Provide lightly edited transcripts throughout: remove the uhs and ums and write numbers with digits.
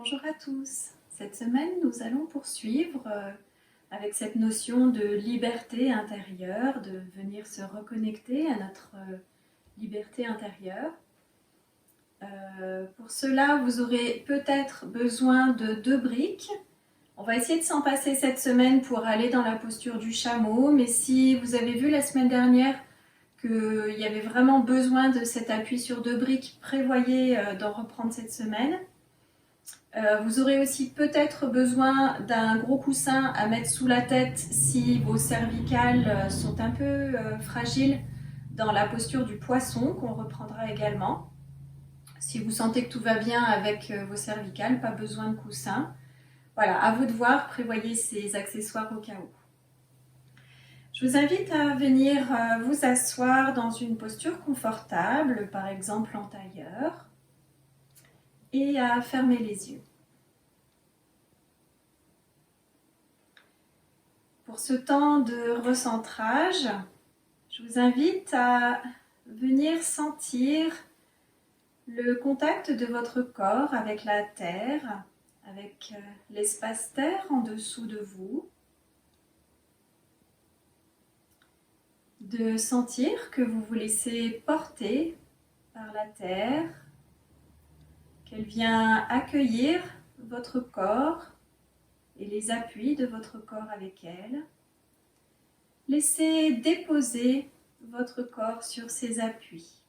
Bonjour à tous. Cette semaine, nous allons poursuivre avec cette notion de liberté intérieure, de venir se reconnecter à notre liberté intérieure. Pour cela, vous aurez peut-être besoin de 2 briques. On va essayer de s'en passer cette semaine pour aller dans la posture du chameau, mais si vous avez vu la semaine dernière qu'il y avait vraiment besoin de cet appui sur 2 briques, prévoyez d'en reprendre cette semaine. Vous aurez aussi peut-être besoin d'un gros coussin à mettre sous la tête si vos cervicales sont un peu fragiles dans la posture du poisson qu'on reprendra également. Si vous sentez que tout va bien avec vos cervicales, pas besoin de coussin. Voilà, à vous de voir, prévoyez ces accessoires au cas où. Je vous invite à venir vous asseoir dans une posture confortable, par exemple en tailleur, et à fermer les yeux. Pour ce temps de recentrage, je vous invite à venir sentir le contact de votre corps avec la terre, avec l'espace terre en dessous de vous. De sentir que vous vous laissez porter par la terre, qu'elle vient accueillir votre corps et les appuis de votre corps avec elle. Laissez déposer votre corps sur ses appuis.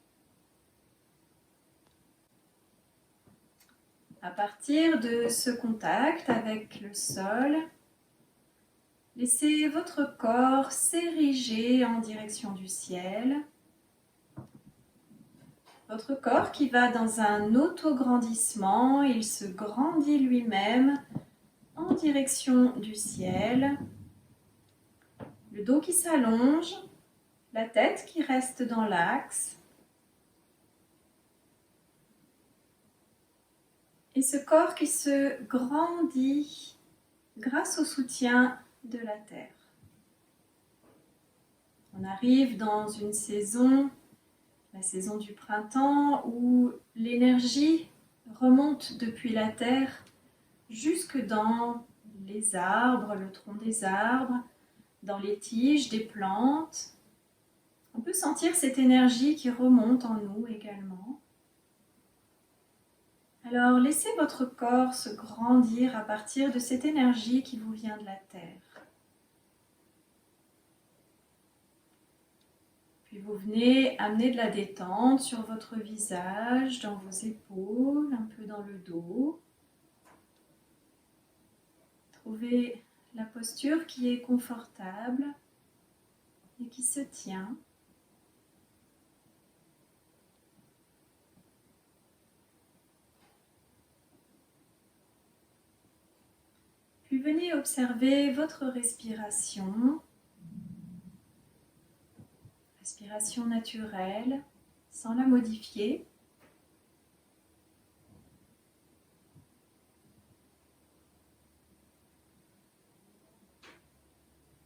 À partir de ce contact avec le sol, laissez votre corps s'ériger en direction du ciel. Votre corps qui va dans un autograndissement, il se grandit lui-même en direction du ciel. Le dos qui s'allonge, la tête qui reste dans l'axe. Et ce corps qui se grandit grâce au soutien de la terre. On arrive dans une saison, la saison du printemps, où l'énergie remonte depuis la terre jusque dans les arbres, le tronc des arbres, dans les tiges des plantes. On peut sentir cette énergie qui remonte en nous également. Alors laissez votre corps se grandir à partir de cette énergie qui vous vient de la terre. Puis vous venez amener de la détente sur votre visage, dans vos épaules, un peu dans le dos. Trouvez la posture qui est confortable et qui se tient. Puis venez observer votre respiration. Respiration naturelle, sans la modifier.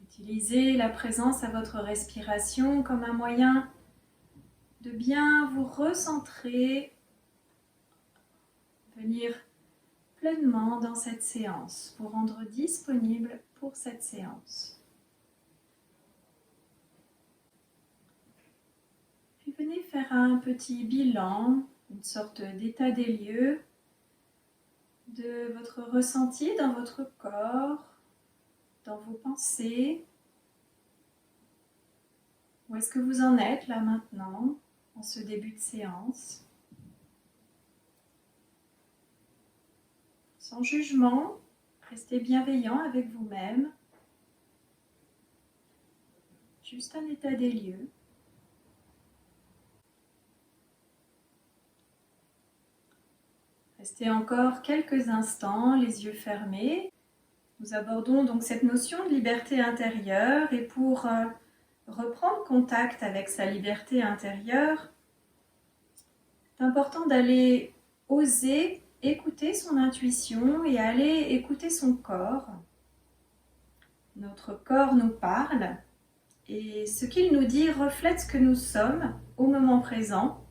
Utilisez la présence à votre respiration comme un moyen de bien vous recentrer, venir pleinement dans cette séance, pour rendre disponible pour cette séance. Puis venez faire un petit bilan, une sorte d'état des lieux de votre ressenti dans votre corps, dans vos pensées. Où est-ce que vous en êtes là maintenant, en ce début de séance? Sans jugement, restez bienveillant avec vous-même. Juste un état des lieux. Restez encore quelques instants, les yeux fermés. Nous abordons donc cette notion de liberté intérieure et pour reprendre contact avec sa liberté intérieure, c'est important d'aller oser écouter son intuition et aller écouter son corps. Notre corps nous parle et ce qu'il nous dit reflète ce que nous sommes au moment présent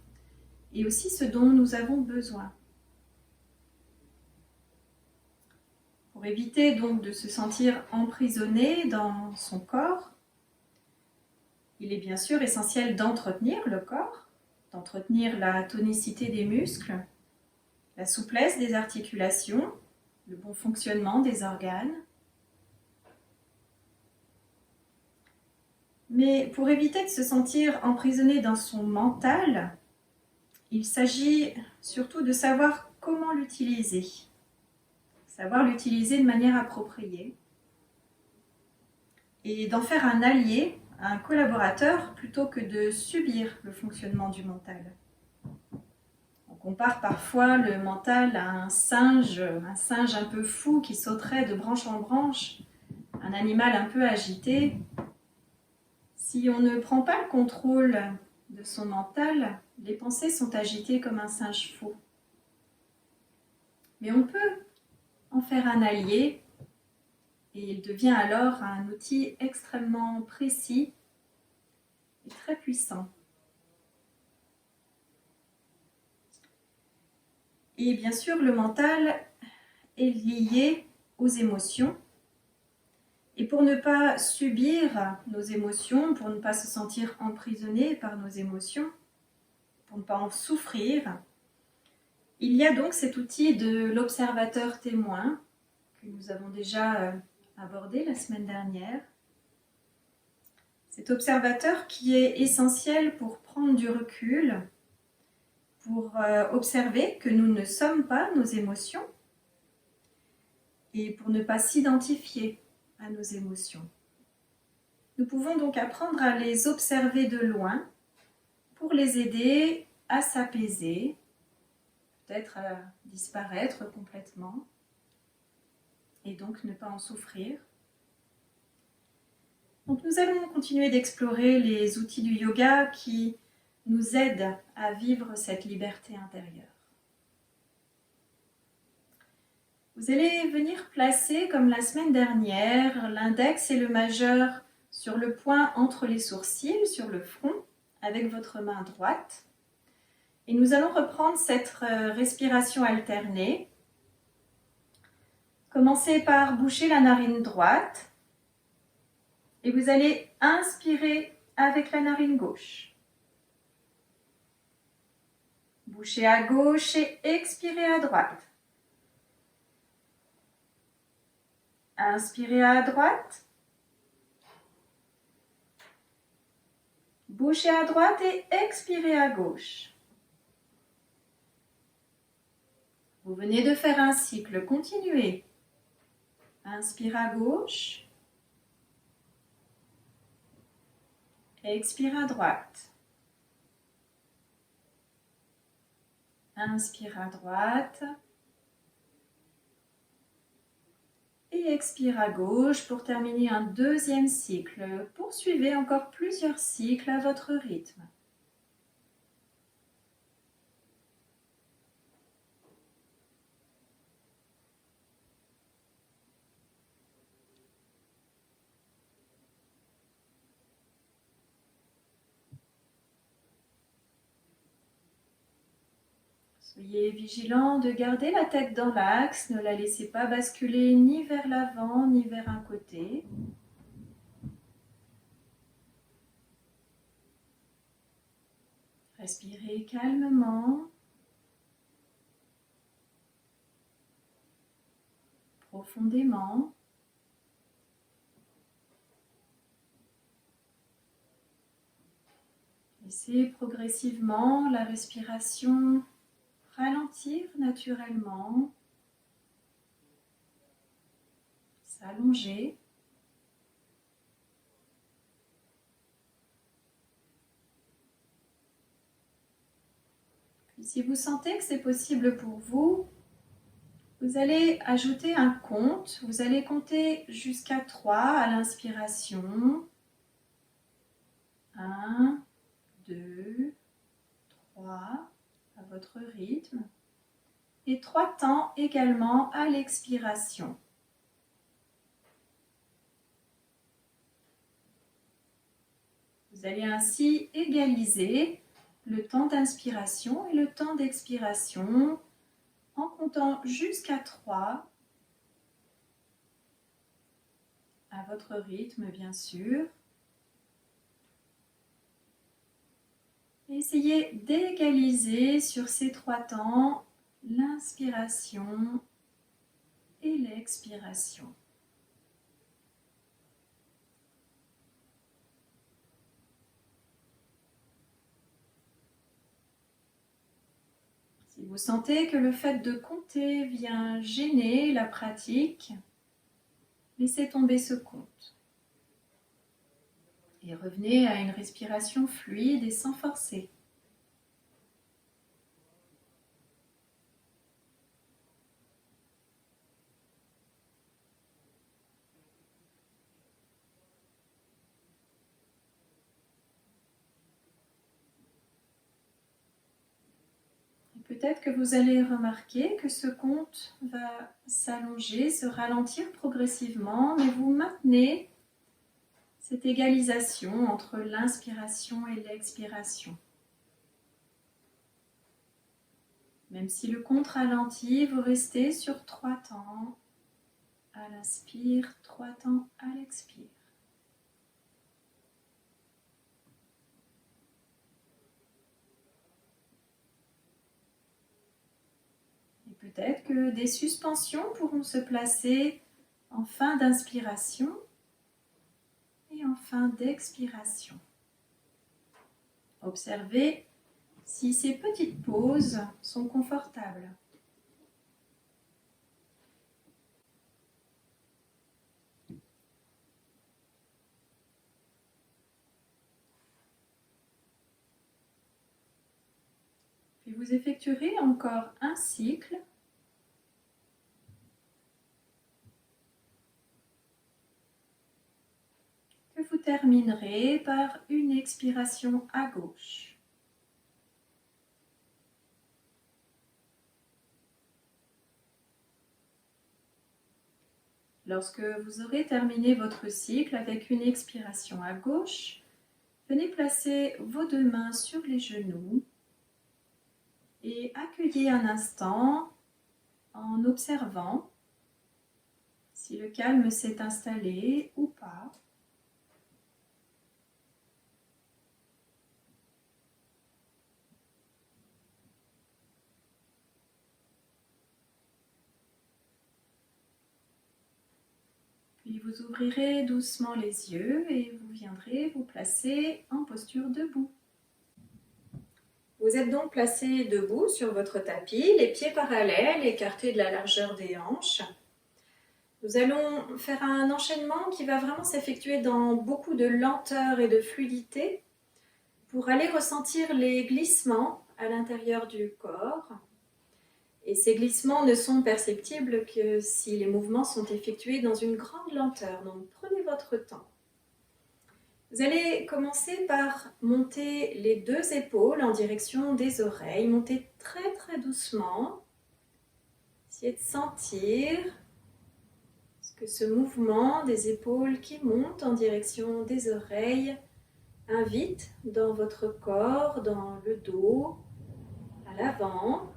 et aussi ce dont nous avons besoin. Pour éviter donc de se sentir emprisonné dans son corps, il est bien sûr essentiel d'entretenir le corps, d'entretenir la tonicité des muscles, la souplesse des articulations, le bon fonctionnement des organes. Mais pour éviter de se sentir emprisonné dans son mental, il s'agit surtout de savoir comment l'utiliser. Savoir l'utiliser de manière appropriée et d'en faire un allié, un collaborateur, plutôt que de subir le fonctionnement du mental. On compare parfois le mental à un singe un peu fou qui sauterait de branche en branche, un animal un peu agité. Si on ne prend pas le contrôle de son mental, les pensées sont agitées comme un singe fou. Mais on peut en faire un allié et il devient alors un outil extrêmement précis et très puissant. Et bien sûr, le mental est lié aux émotions. Et pour ne pas subir nos émotions, pour ne pas se sentir emprisonné par nos émotions, pour ne pas en souffrir, il y a donc cet outil de l'observateur témoin que nous avons déjà abordé la semaine dernière. Cet observateur qui est essentiel pour prendre du recul, pour observer que nous ne sommes pas nos émotions et pour ne pas s'identifier à nos émotions. Nous pouvons donc apprendre à les observer de loin pour les aider à s'apaiser, peut-être à disparaître complètement et donc ne pas en souffrir. Donc nous allons continuer d'explorer les outils du yoga qui nous aident à vivre cette liberté intérieure. Vous allez venir placer, comme la semaine dernière, l'index et le majeur sur le point entre les sourcils, sur le front, avec votre main droite. Et nous allons reprendre cette respiration alternée. Commencez par boucher la narine droite et vous allez inspirer avec la narine gauche. Bouchez à gauche et expirez à droite. Inspirez à droite. Bouchez à droite et expirez à gauche. Vous venez de faire un cycle, continuez. Inspire à gauche. Expire à droite. Inspire à droite. Et expire à gauche pour terminer un deuxième cycle. Poursuivez encore plusieurs cycles à votre rythme. Soyez vigilant de garder la tête dans l'axe, ne la laissez pas basculer ni vers l'avant ni vers un côté. Respirez calmement, profondément. Laissez progressivement la respiration ralentir naturellement, s'allonger. Puis si vous sentez que c'est possible pour vous, vous allez ajouter un compte. Vous allez compter jusqu'à 3 à l'inspiration. 1, 2, 3. À votre rythme et 3 temps également à l'expiration. Vous allez ainsi égaliser le temps d'inspiration et le temps d'expiration en comptant jusqu'à 3 à votre rythme bien sûr. Essayez d'égaliser sur ces 3 temps l'inspiration et l'expiration. Si vous sentez que le fait de compter vient gêner la pratique, laissez tomber ce compte. Et revenez à une respiration fluide et sans forcer. Peut-être que vous allez remarquer que ce compte va s'allonger, se ralentir progressivement, mais vous maintenez cette égalisation entre l'inspiration et l'expiration. Même si le compte ralentit, vous restez sur 3 temps à l'inspire, 3 temps à l'expire. Peut-être que des suspensions pourront se placer en fin d'inspiration et en fin d'expiration. Observez si ces petites pauses sont confortables. Puis vous effectuerez encore un cycle. Que vous terminerez par une expiration à gauche. Lorsque vous aurez terminé votre cycle avec une expiration à gauche, venez placer vos 2 mains sur les genoux et accueillez un instant en observant si le calme s'est installé ou pas. Puis vous ouvrirez doucement les yeux et vous viendrez vous placer en posture debout. Vous êtes donc placé debout sur votre tapis, les pieds parallèles, écartés de la largeur des hanches. Nous allons faire un enchaînement qui va vraiment s'effectuer dans beaucoup de lenteur et de fluidité pour aller ressentir les glissements à l'intérieur du corps. Et ces glissements ne sont perceptibles que si les mouvements sont effectués dans une grande lenteur. Donc prenez votre temps. Vous allez commencer par monter les 2 épaules en direction des oreilles. Montez très très doucement. Essayez de sentir que ce mouvement des épaules qui montent en direction des oreilles invite dans votre corps, dans le dos, à l'avant.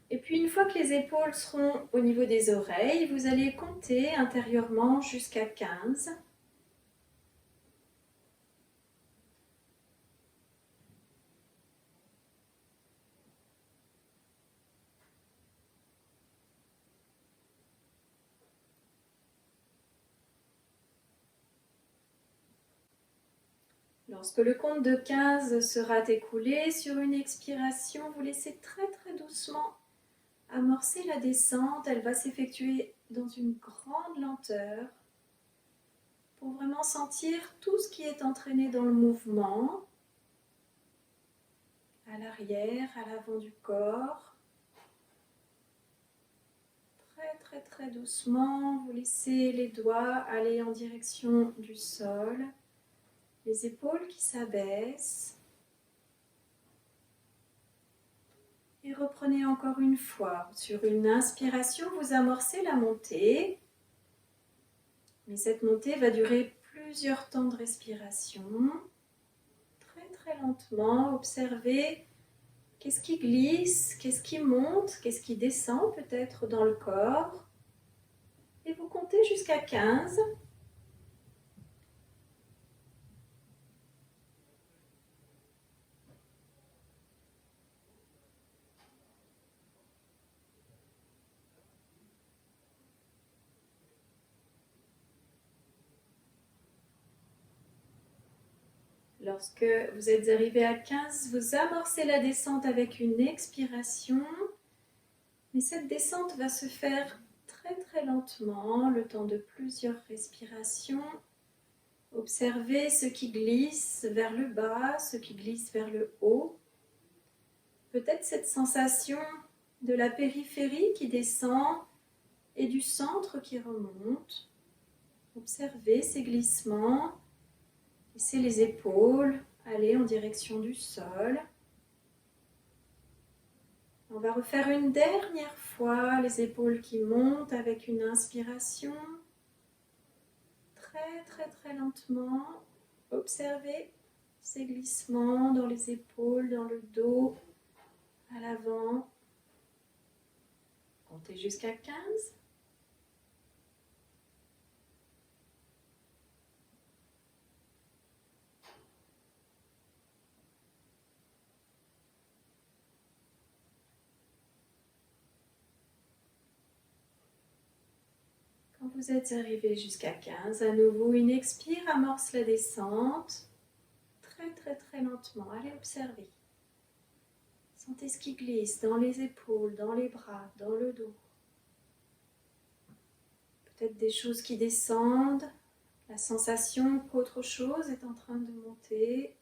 Et puis une fois que les épaules seront au niveau des oreilles, vous allez compter intérieurement jusqu'à 15. Lorsque le compte de 15 sera écoulé, sur une expiration, vous laissez très très doucement amorcer la descente. Elle va s'effectuer dans une grande lenteur pour vraiment sentir tout ce qui est entraîné dans le mouvement, à l'arrière, à l'avant du corps. Très très très doucement, vous laissez les doigts aller en direction du sol, les épaules qui s'abaissent. Et reprenez encore une fois. Sur une inspiration, vous amorcez la montée. Mais cette montée va durer plusieurs temps de respiration. Très très lentement, observez qu'est-ce qui glisse, qu'est-ce qui monte, qu'est-ce qui descend peut-être dans le corps. et vous comptez jusqu'à 15. Lorsque vous êtes arrivé à 15, vous amorcez la descente avec une expiration. Mais cette descente va se faire très très lentement, le temps de plusieurs respirations. Observez ce qui glisse vers le bas, ce qui glisse vers le haut. Peut-être cette sensation de la périphérie qui descend et du centre qui remonte. Observez ces glissements. Laissez les épaules aller en direction du sol. On va refaire une dernière fois les épaules qui montent avec une inspiration. Très très très lentement. Observez ces glissements dans les épaules, dans le dos, à l'avant. Comptez jusqu'à 15. Quand vous êtes arrivé jusqu'à 15, à nouveau une expire, amorce la descente. Très très très lentement, allez observer. Sentez ce qui glisse dans les épaules, dans les bras, dans le dos. Peut-être des choses qui descendent, la sensation qu'autre chose est en train de monter.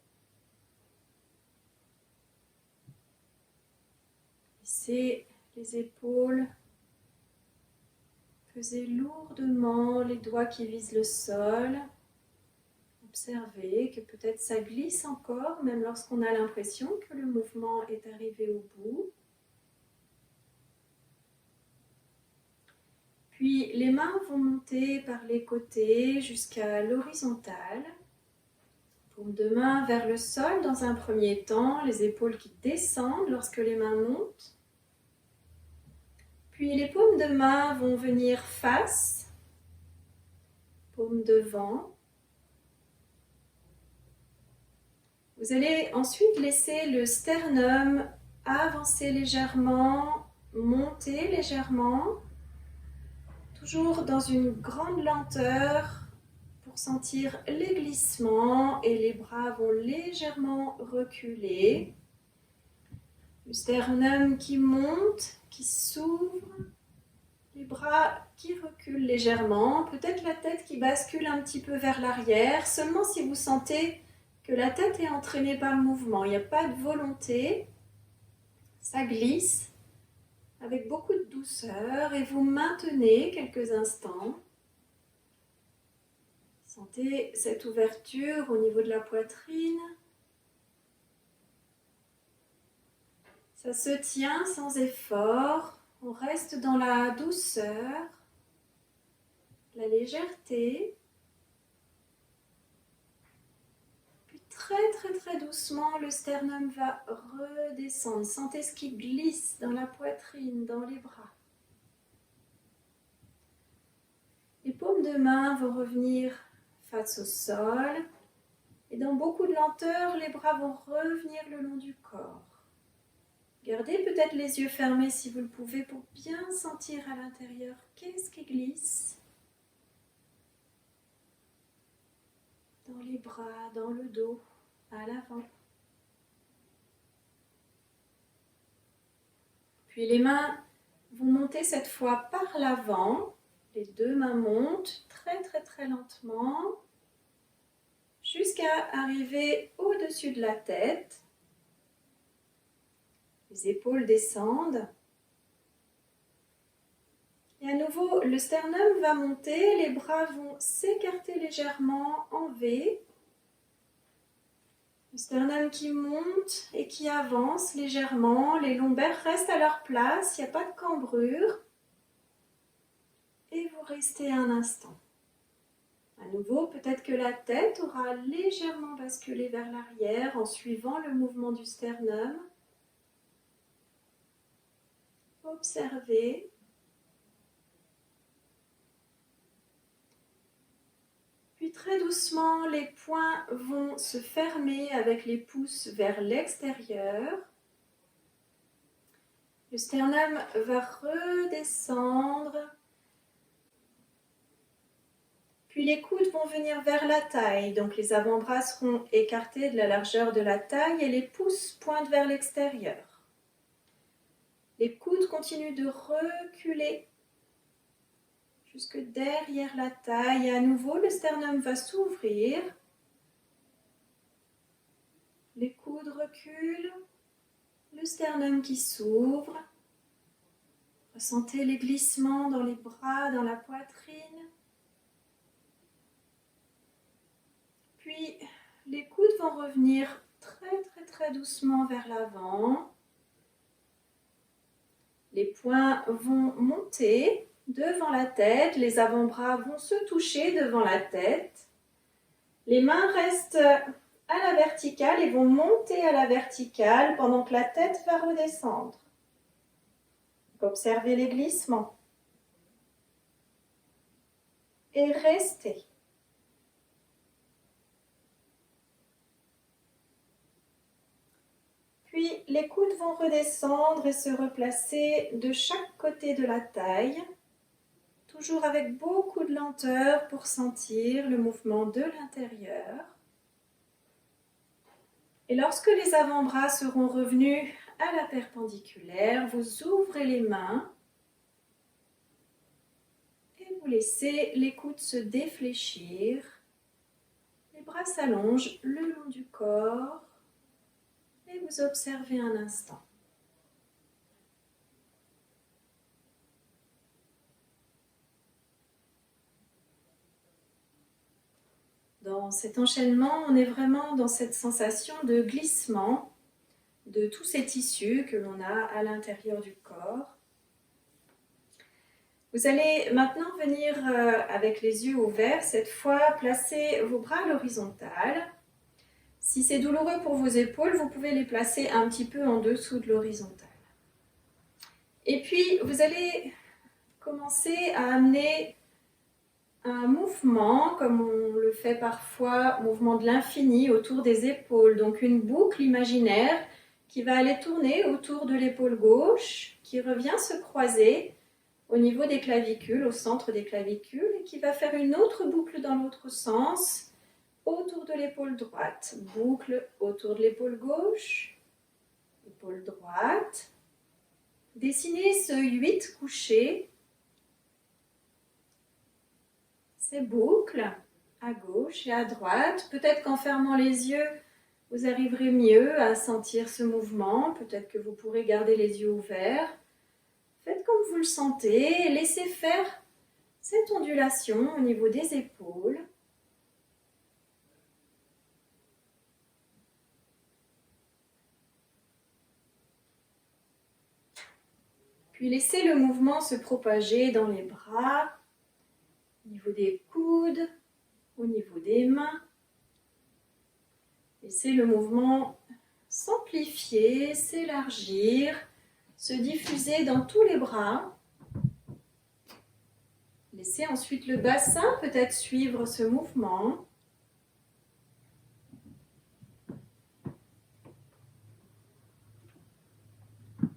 Laissez les épaules peser lourdement, les doigts qui visent le sol. Observez que peut-être ça glisse encore, même lorsqu'on a l'impression que le mouvement est arrivé au bout. Puis les mains vont monter par les côtés jusqu'à l'horizontale. Paume de main vers le sol dans un premier temps, les épaules qui descendent lorsque les mains montent. Puis les paumes de main vont venir face, paume devant. Vous allez ensuite laisser le sternum avancer légèrement, monter légèrement, toujours dans une grande lenteur pour sentir les glissements et les bras vont légèrement reculer. Le sternum qui monte, qui s'ouvre, les bras qui reculent légèrement, peut-être la tête qui bascule un petit peu vers l'arrière, seulement si vous sentez que la tête est entraînée par le mouvement, il n'y a pas de volonté, ça glisse avec beaucoup de douceur et vous maintenez quelques instants. Sentez cette ouverture au niveau de la poitrine. Ça se tient sans effort, on reste dans la douceur, la légèreté. Puis très très très doucement, le sternum va redescendre. Sentez ce qui glisse dans la poitrine, dans les bras. Les paumes de main vont revenir face au sol. Et dans beaucoup de lenteur, les bras vont revenir le long du corps. Gardez peut-être les yeux fermés si vous le pouvez pour bien sentir à l'intérieur qu'est-ce qui glisse. Dans les bras, dans le dos, à l'avant. Puis les mains vont monter cette fois par l'avant. Les deux mains montent très très très lentement jusqu'à arriver au-dessus de la tête. Les épaules descendent. Et à nouveau, le sternum va monter, les bras vont s'écarter légèrement en V. Le sternum qui monte et qui avance légèrement, les lombaires restent à leur place, il n'y a pas de cambrure. Et vous restez un instant. À nouveau, peut-être que la tête aura légèrement basculé vers l'arrière en suivant le mouvement du sternum. Observez. très doucement, les poings vont se fermer avec les pouces vers l'extérieur. Le sternum va redescendre. Puis les coudes vont venir vers la taille, donc les avant-bras seront écartés de la largeur de la taille et les pouces pointent vers l'extérieur. Les coudes continuent de reculer jusque derrière la taille. Et à nouveau, le sternum va s'ouvrir. Les coudes reculent, le sternum qui s'ouvre. Ressentez les glissements dans les bras, dans la poitrine. Puis, les coudes vont revenir très doucement vers l'avant. Les poings vont monter devant la tête. Les avant-bras vont se toucher devant la tête. Les mains restent à la verticale et vont monter à la verticale pendant que la tête va redescendre. Observez les glissements. Et restez. Puis les coudes vont redescendre et se replacer de chaque côté de la taille, toujours avec beaucoup de lenteur pour sentir le mouvement de l'intérieur. Et lorsque les avant-bras seront revenus à la perpendiculaire, vous ouvrez les mains et vous laissez les coudes se défléchir. Les bras s'allongent le long du corps. Et vous observez un instant. Dans cet enchaînement, on est vraiment dans cette sensation de glissement de tous ces tissus que l'on a à l'intérieur du corps. Vous allez maintenant venir avec les yeux ouverts, cette fois placer vos bras à l'horizontale. Si c'est douloureux pour vos épaules, vous pouvez les placer un petit peu en dessous de l'horizontale. Et puis, vous allez commencer à amener un mouvement, comme on le fait parfois, mouvement de l'infini autour des épaules. Donc une boucle imaginaire qui va aller tourner autour de l'épaule gauche, qui revient se croiser au niveau des clavicules, au centre des clavicules, et qui va faire une autre boucle dans l'autre sens, autour de l'épaule droite, boucle autour de l'épaule gauche, épaule droite. Dessinez ce 8 couché, ces boucles à gauche et à droite. Peut-être qu'en fermant les yeux, vous arriverez mieux à sentir ce mouvement. Peut-être que vous pourrez garder les yeux ouverts. Faites comme vous le sentez et laissez faire cette ondulation au niveau des épaules. Puis laissez le mouvement se propager dans les bras, au niveau des coudes, au niveau des mains. Laissez le mouvement s'amplifier, s'élargir, se diffuser dans tous les bras. Laissez ensuite le bassin peut-être suivre ce mouvement.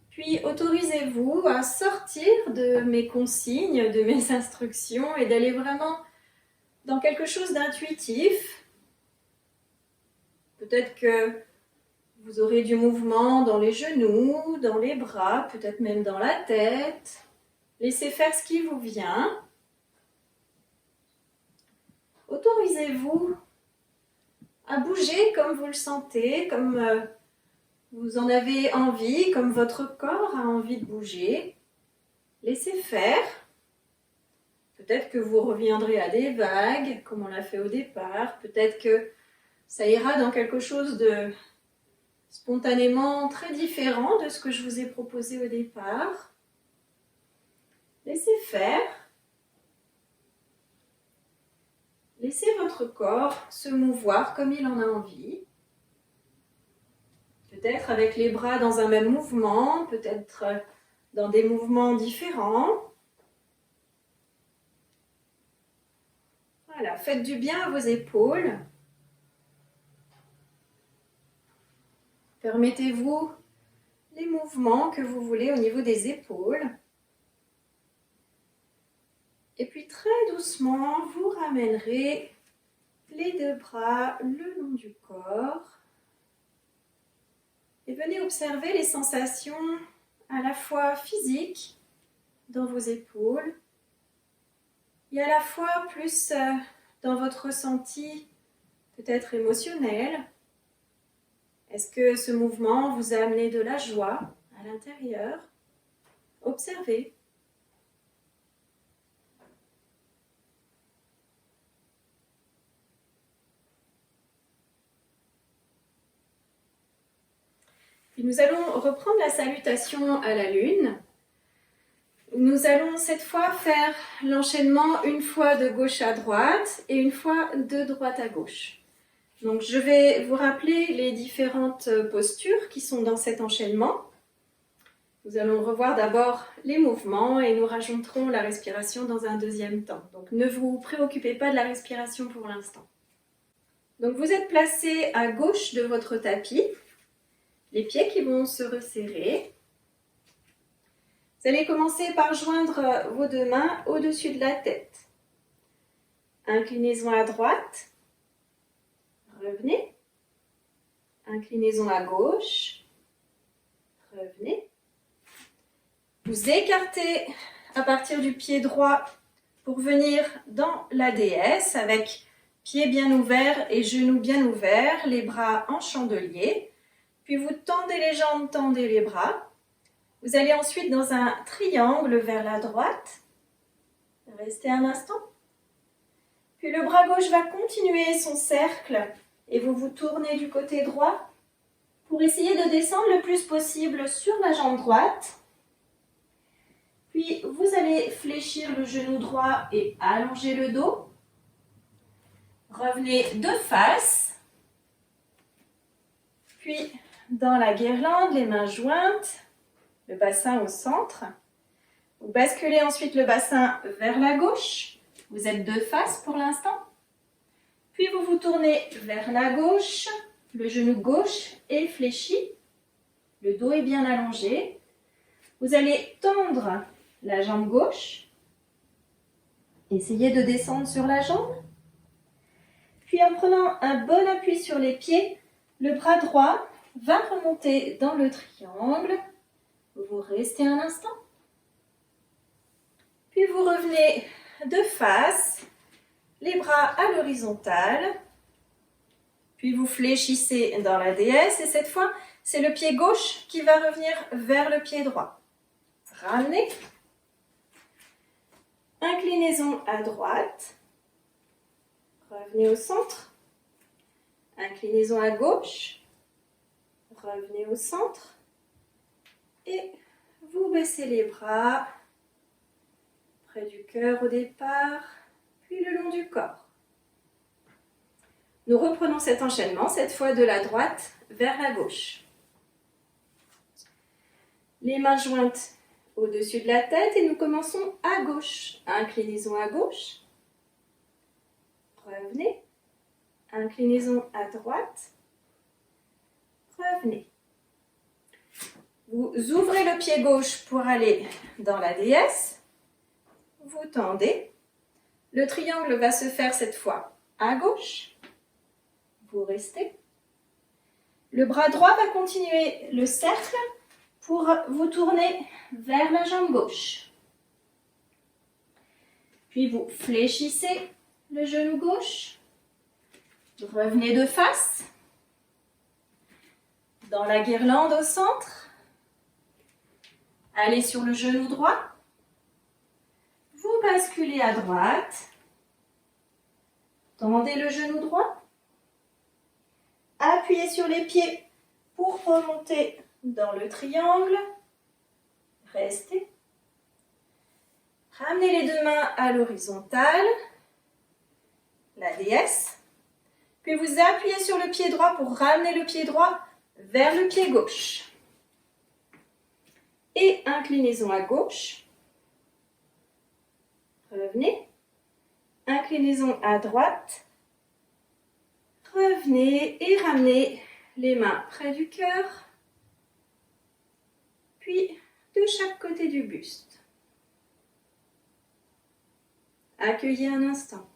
Puis autorisez-vous à sortir de mes consignes, de mes instructions et d'aller vraiment dans quelque chose d'intuitif. Peut-être que vous aurez du mouvement dans les genoux, dans les bras, peut-être même dans la tête. Laissez faire ce qui vous vient. Autorisez-vous à bouger comme vous le sentez, comme vous en avez envie, comme votre corps a envie de bouger. Laissez faire. Peut-être que vous reviendrez à des vagues, comme on l'a fait au départ. Peut-être que ça ira dans quelque chose de spontanément très différent de ce que je vous ai proposé au départ. Laissez faire. Laissez votre corps se mouvoir comme il en a envie. Peut-être avec les bras dans un même mouvement, peut-être dans des mouvements différents. Voilà, faites du bien à vos épaules. Permettez-vous les mouvements que vous voulez au niveau des épaules. Et puis très doucement, vous ramènerez les deux bras le long du corps. Et venez observer les sensations à la fois physiques dans vos épaules et à la fois plus dans votre ressenti peut-être émotionnel. Est-ce que ce mouvement vous a amené de la joie à l'intérieur? Observez. Puis nous allons reprendre la salutation à la lune. Nous allons cette fois faire l'enchaînement une fois de gauche à droite et une fois de droite à gauche. Donc je vais vous rappeler les différentes postures qui sont dans cet enchaînement. Nous allons revoir d'abord les mouvements et nous rajouterons la respiration dans un deuxième temps. Donc ne vous préoccupez pas de la respiration pour l'instant. Donc vous êtes placé à gauche de votre tapis, les pieds qui vont se resserrer. Vous allez commencer par joindre vos deux mains au-dessus de la tête. Inclinaison à droite. Revenez. Inclinaison à gauche. Revenez. Vous écartez à partir du pied droit pour venir dans la déesse avec pieds bien ouverts et genoux bien ouverts, les bras en chandelier. Puis vous tendez les jambes, tendez les bras. Vous allez ensuite dans un triangle vers la droite. Restez un instant. Puis le bras gauche va continuer son cercle et vous vous tournez du côté droit pour essayer de descendre le plus possible sur la jambe droite. Puis vous allez fléchir le genou droit et allonger le dos. Revenez de face. Puis dans la guirlande, les mains jointes, le bassin au centre. Vous basculez ensuite le bassin vers la gauche. Vous êtes de face pour l'instant. Puis vous vous tournez vers la gauche. Le genou gauche est fléchi. Le dos est bien allongé. Vous allez tendre la jambe gauche. Essayez de descendre sur la jambe. Puis en prenant un bon appui sur les pieds, le bras droit va remonter dans le triangle. Vous restez un instant. Puis vous revenez de face, les bras à l'horizontale. Puis vous fléchissez dans la déesse et cette fois, c'est le pied gauche qui va revenir vers le pied droit. Ramenez. Inclinaison à droite. Revenez au centre. Inclinaison à gauche. Revenez au centre. Et vous baissez les bras près du cœur au départ, puis le long du corps. Nous reprenons cet enchaînement, cette fois de la droite vers la gauche. Les mains jointes au-dessus de la tête et nous commençons à gauche. Inclinaison à gauche. Revenez. Inclinaison à droite. Revenez. Vous ouvrez le pied gauche pour aller dans la déesse. Vous tendez. Le triangle va se faire cette fois à gauche. Vous restez. Le bras droit va continuer le cercle pour vous tourner vers la jambe gauche. Puis vous fléchissez le genou gauche. Revenez de face. Dans la guirlande au centre. Allez sur le genou droit. Vous basculez à droite. Tendez le genou droit. Appuyez sur les pieds pour remonter dans le triangle. Restez. Ramenez les deux mains à l'horizontale. La déesse. Puis vous appuyez sur le pied droit pour ramener le pied droit vers le pied gauche. Et inclinaison à gauche. Revenez. inclinaison à droite. Revenez et ramenez les mains près du cœur, puis de chaque côté du buste. Accueillez un instant.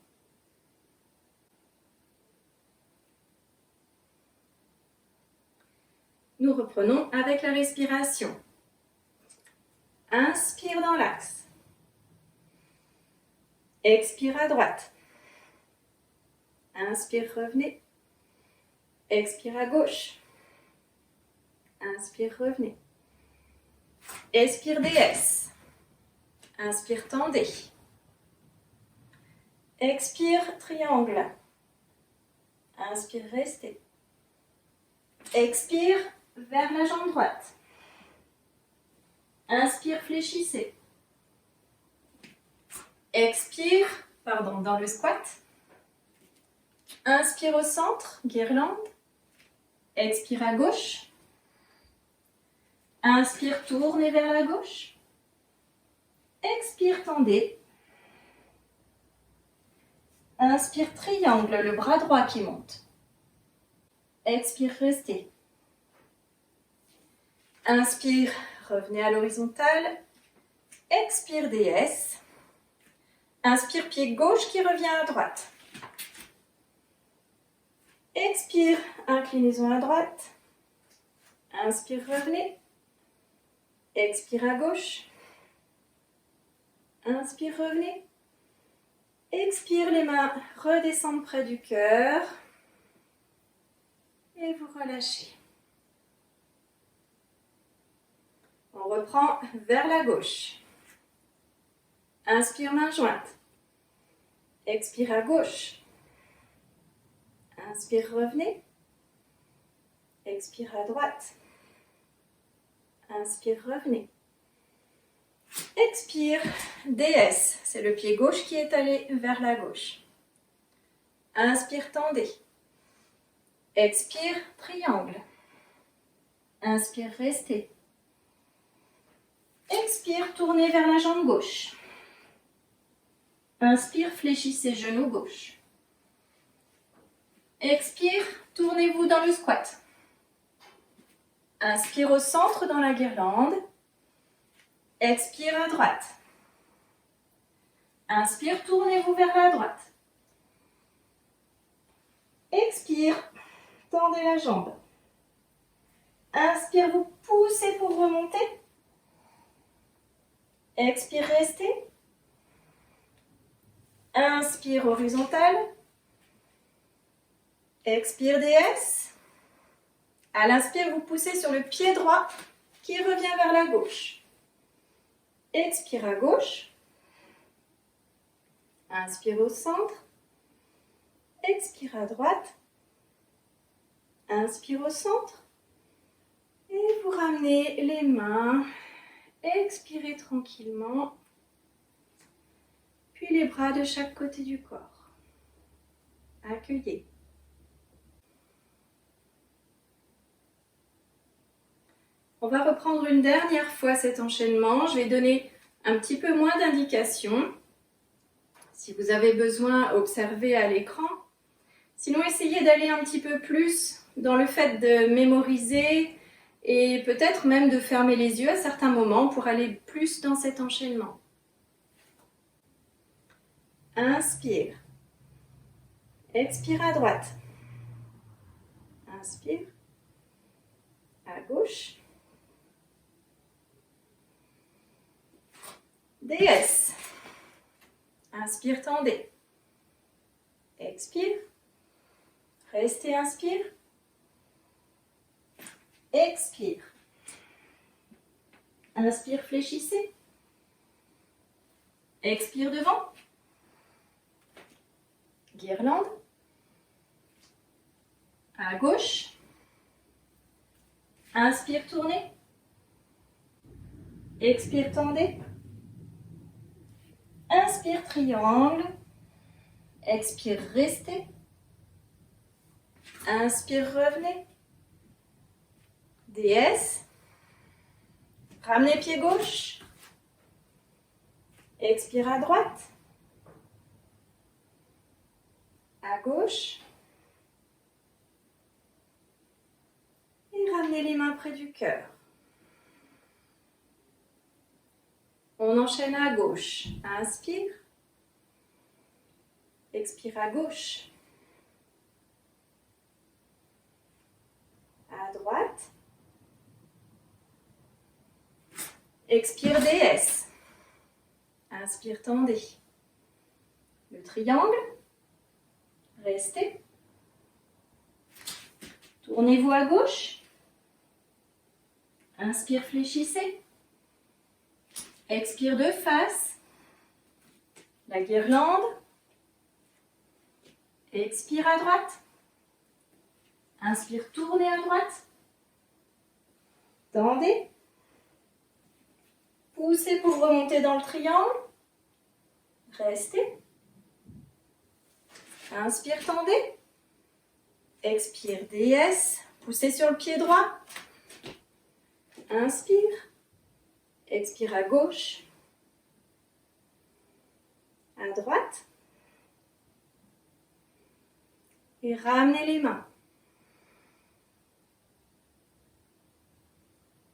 Nous reprenons avec la respiration. Inspire dans l'axe. Expire à droite. Inspire, revenez. Expire à gauche. Inspire, revenez. Expire, DS. Inspire, tendez. Expire, triangle. Inspire, restez. Expire, vers la jambe droite. Inspire, fléchissez. Expire, dans le squat. Inspire au centre, guirlande. Expire à gauche. Inspire, tournez vers la gauche. Expire, tendez. Inspire, triangle, le bras droit qui monte. Expire, restez. Inspire, revenez à l'horizontale. Expire, DS. Inspire, pied gauche qui revient à droite. Expire, inclinaison à droite. Inspire, revenez. Expire à gauche. Inspire, revenez. Expire, les mains redescendent près du cœur. Et vous relâchez. On reprend vers la gauche. Inspire, main jointe. Expire à gauche. Inspire, revenez. Expire à droite. Inspire, revenez. Expire, DS. C'est le pied gauche qui est allé vers la gauche. Inspire, tendez. Expire, triangle. Inspire, restez. Expire, tournez vers la jambe gauche. Inspire, fléchissez genou gauche. Expire, tournez-vous dans le squat. Inspire au centre dans la guirlande. Expire à droite. Inspire, tournez-vous vers la droite. Expire, tendez la jambe. Inspire, vous poussez pour remonter. Expire, restez. Inspire, horizontale. Expire, DS. À l'inspire, vous poussez sur le pied droit qui revient vers la gauche. Expire à gauche. Inspire au centre. Expire à droite. Inspire au centre. Et vous ramenez les mains. Expirez tranquillement. Puis les bras de chaque côté du corps. Accueillez. On va reprendre une dernière fois cet enchaînement. Je vais donner un petit peu moins d'indications. Si vous avez besoin, observez à l'écran. Sinon, essayez d'aller un petit peu plus dans le fait de mémoriser et peut-être même de fermer les yeux à certains moments pour aller plus dans cet enchaînement. Inspire. Expire à droite. Inspire. À gauche. DS. Inspire, tendez. Expire. Restez, inspire. Expire. Inspire, fléchissez. Expire devant. Guirlande. À gauche. Inspire, tournez. Expire, tendez. Inspire, triangle. Expire, restez. Inspire, revenez. DS. Ramenez pied gauche. Expire à droite. à gauche. Et ramenez les mains près du cœur. On enchaîne à gauche. Inspire. Expire à gauche. À droite. Expire, déesse. Inspire, tendez. Le triangle. Restez. Tournez-vous à gauche. Inspire, fléchissez. Expire de face. La guirlande. Expire à droite. Inspire, tournez à droite. Tendez. Poussez pour remonter dans le triangle. Restez. Inspire, tendez. Expire, déesse. Poussez sur le pied droit. Inspire. Expire à gauche. À droite. Et ramenez les mains.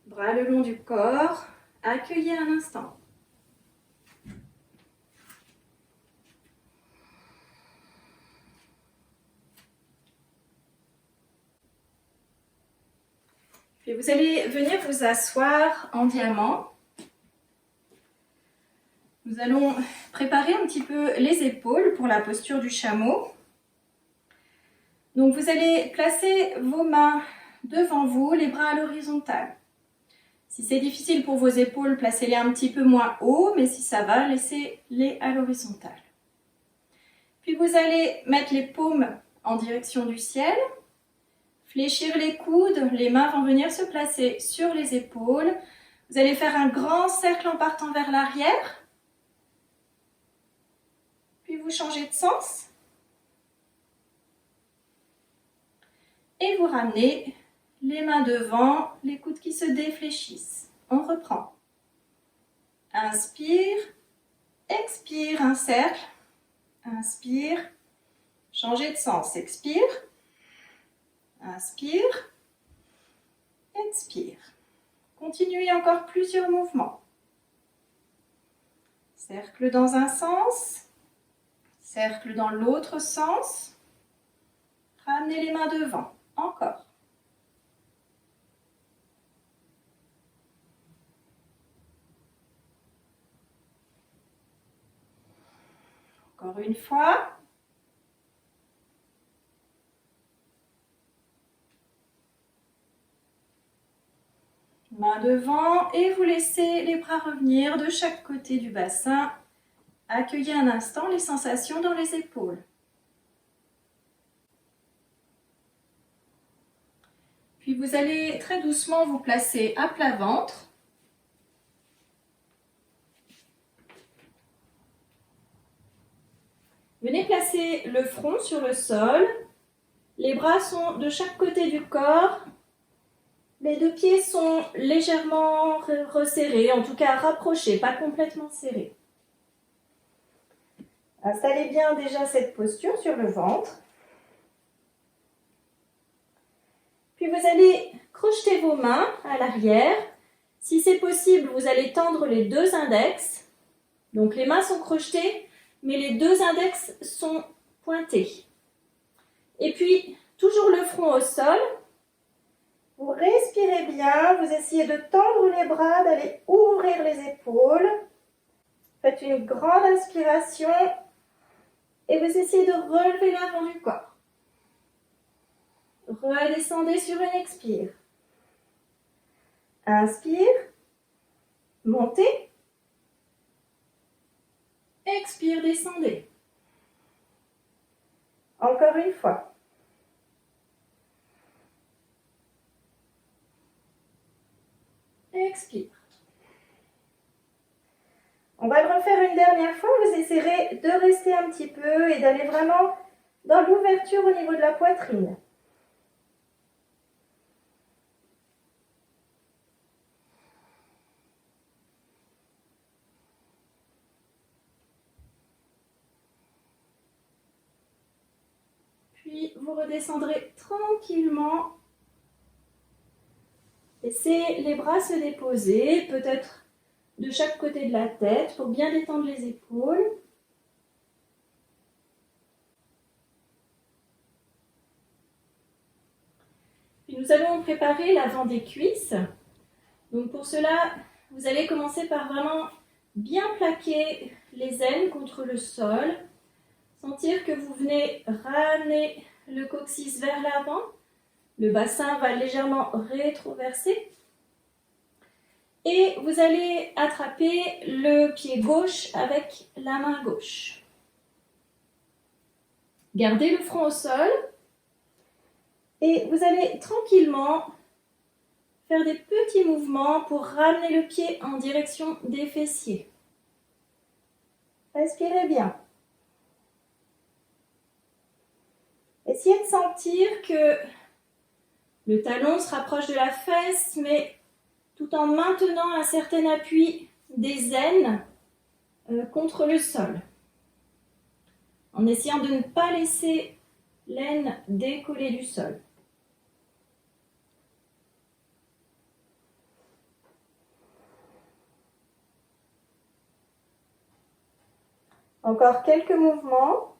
Bras le long du corps. Accueillez un instant. Puis vous allez venir vous asseoir en diamant. Nous allons préparer un petit peu les épaules pour la posture du chameau. Donc vous allez placer vos mains devant vous, les bras à l'horizontale. Si c'est difficile pour vos épaules, placez-les un petit peu moins haut, mais si ça va, laissez-les à l'horizontale. Puis vous allez mettre les paumes en direction du ciel, fléchir les coudes, les mains vont venir se placer sur les épaules. Vous allez faire un grand cercle en partant vers l'arrière, puis vous changez de sens. Et vous ramenez les mains devant, les coudes qui se défléchissent. On reprend. Inspire, expire, un cercle. Inspire, changez de sens. Expire, inspire, expire. Continuez encore plusieurs mouvements. Cercle dans un sens, cercle dans l'autre sens. Ramenez les mains devant. Encore. Encore une fois. Main devant et vous laissez les bras revenir de chaque côté du bassin. Accueillez un instant les sensations dans les épaules. Puis vous allez très doucement vous placer à plat ventre. Venez placer le front sur le sol. Les bras sont de chaque côté du corps. Les deux pieds sont légèrement resserrés, en tout cas rapprochés, pas complètement serrés. Installez bien déjà cette posture sur le ventre. Puis vous allez crocheter vos mains à l'arrière. Si c'est possible, vous allez tendre les deux index. Donc les mains sont crochetées, mais les deux index sont pointés. Et puis, toujours le front au sol. Vous respirez bien, vous essayez de tendre les bras, d'aller ouvrir les épaules. Faites une grande inspiration et vous essayez de relever l'avant du corps. Redescendez sur une expire. Inspire, montez. Expire, descendez. Encore une fois. Expire. On va le refaire une dernière fois. Vous essayerez de rester un petit peu et d'aller vraiment dans l'ouverture au niveau de la poitrine. Puis vous redescendrez tranquillement. Laissez les bras se déposer, peut-être de chaque côté de la tête pour bien détendre les épaules. Puis nous allons préparer l'avant des cuisses. Donc pour cela, vous allez commencer par vraiment bien plaquer les aines contre le sol. Sentir que vous venez ramener le coccyx vers l'avant. Le bassin va légèrement rétroverser. Et vous allez attraper le pied gauche avec la main gauche. Gardez le front au sol. Et vous allez tranquillement faire des petits mouvements pour ramener le pied en direction des fessiers. Respirez bien. Essayez de sentir que le talon se rapproche de la fesse, mais tout en maintenant un certain appui des aines contre le sol. En essayant de ne pas laisser l'aine décoller du sol. Encore quelques mouvements.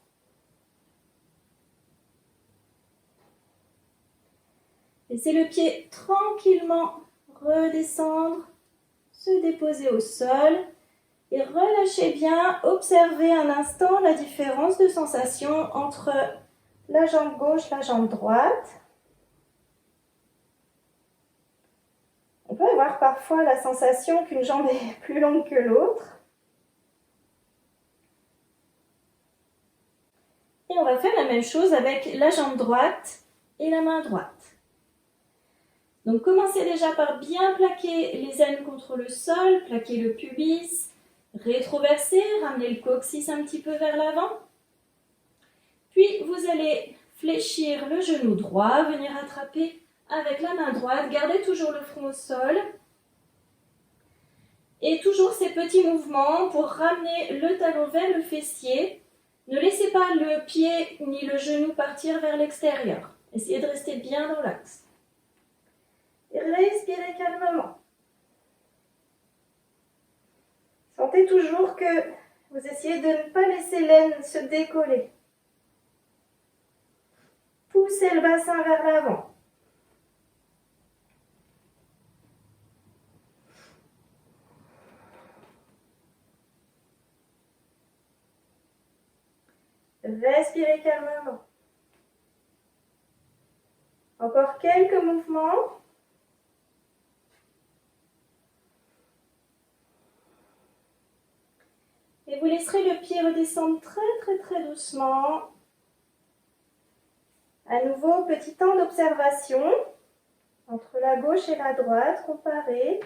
Laissez le pied tranquillement redescendre, se déposer au sol et relâchez bien. Observez un instant la différence de sensation entre la jambe gauche et la jambe droite. On peut avoir parfois la sensation qu'une jambe est plus longue que l'autre. Et on va faire la même chose avec la jambe droite et la main droite. Donc commencez déjà par bien plaquer les aines contre le sol, plaquer le pubis, rétroverser, ramener le coccyx un petit peu vers l'avant. Puis vous allez fléchir le genou droit, venir attraper avec la main droite, gardez toujours le front au sol. Et toujours ces petits mouvements pour ramener le talon vers le fessier. Ne laissez pas le pied ni le genou partir vers l'extérieur. Essayez de rester bien dans l'axe. Et respirez calmement. Sentez toujours que vous essayez de ne pas laisser l'aine se décoller. Poussez le bassin vers l'avant. Respirez calmement. Encore quelques mouvements. Et vous laisserez le pied redescendre très doucement. À nouveau, petit temps d'observation entre la gauche et la droite, comparez.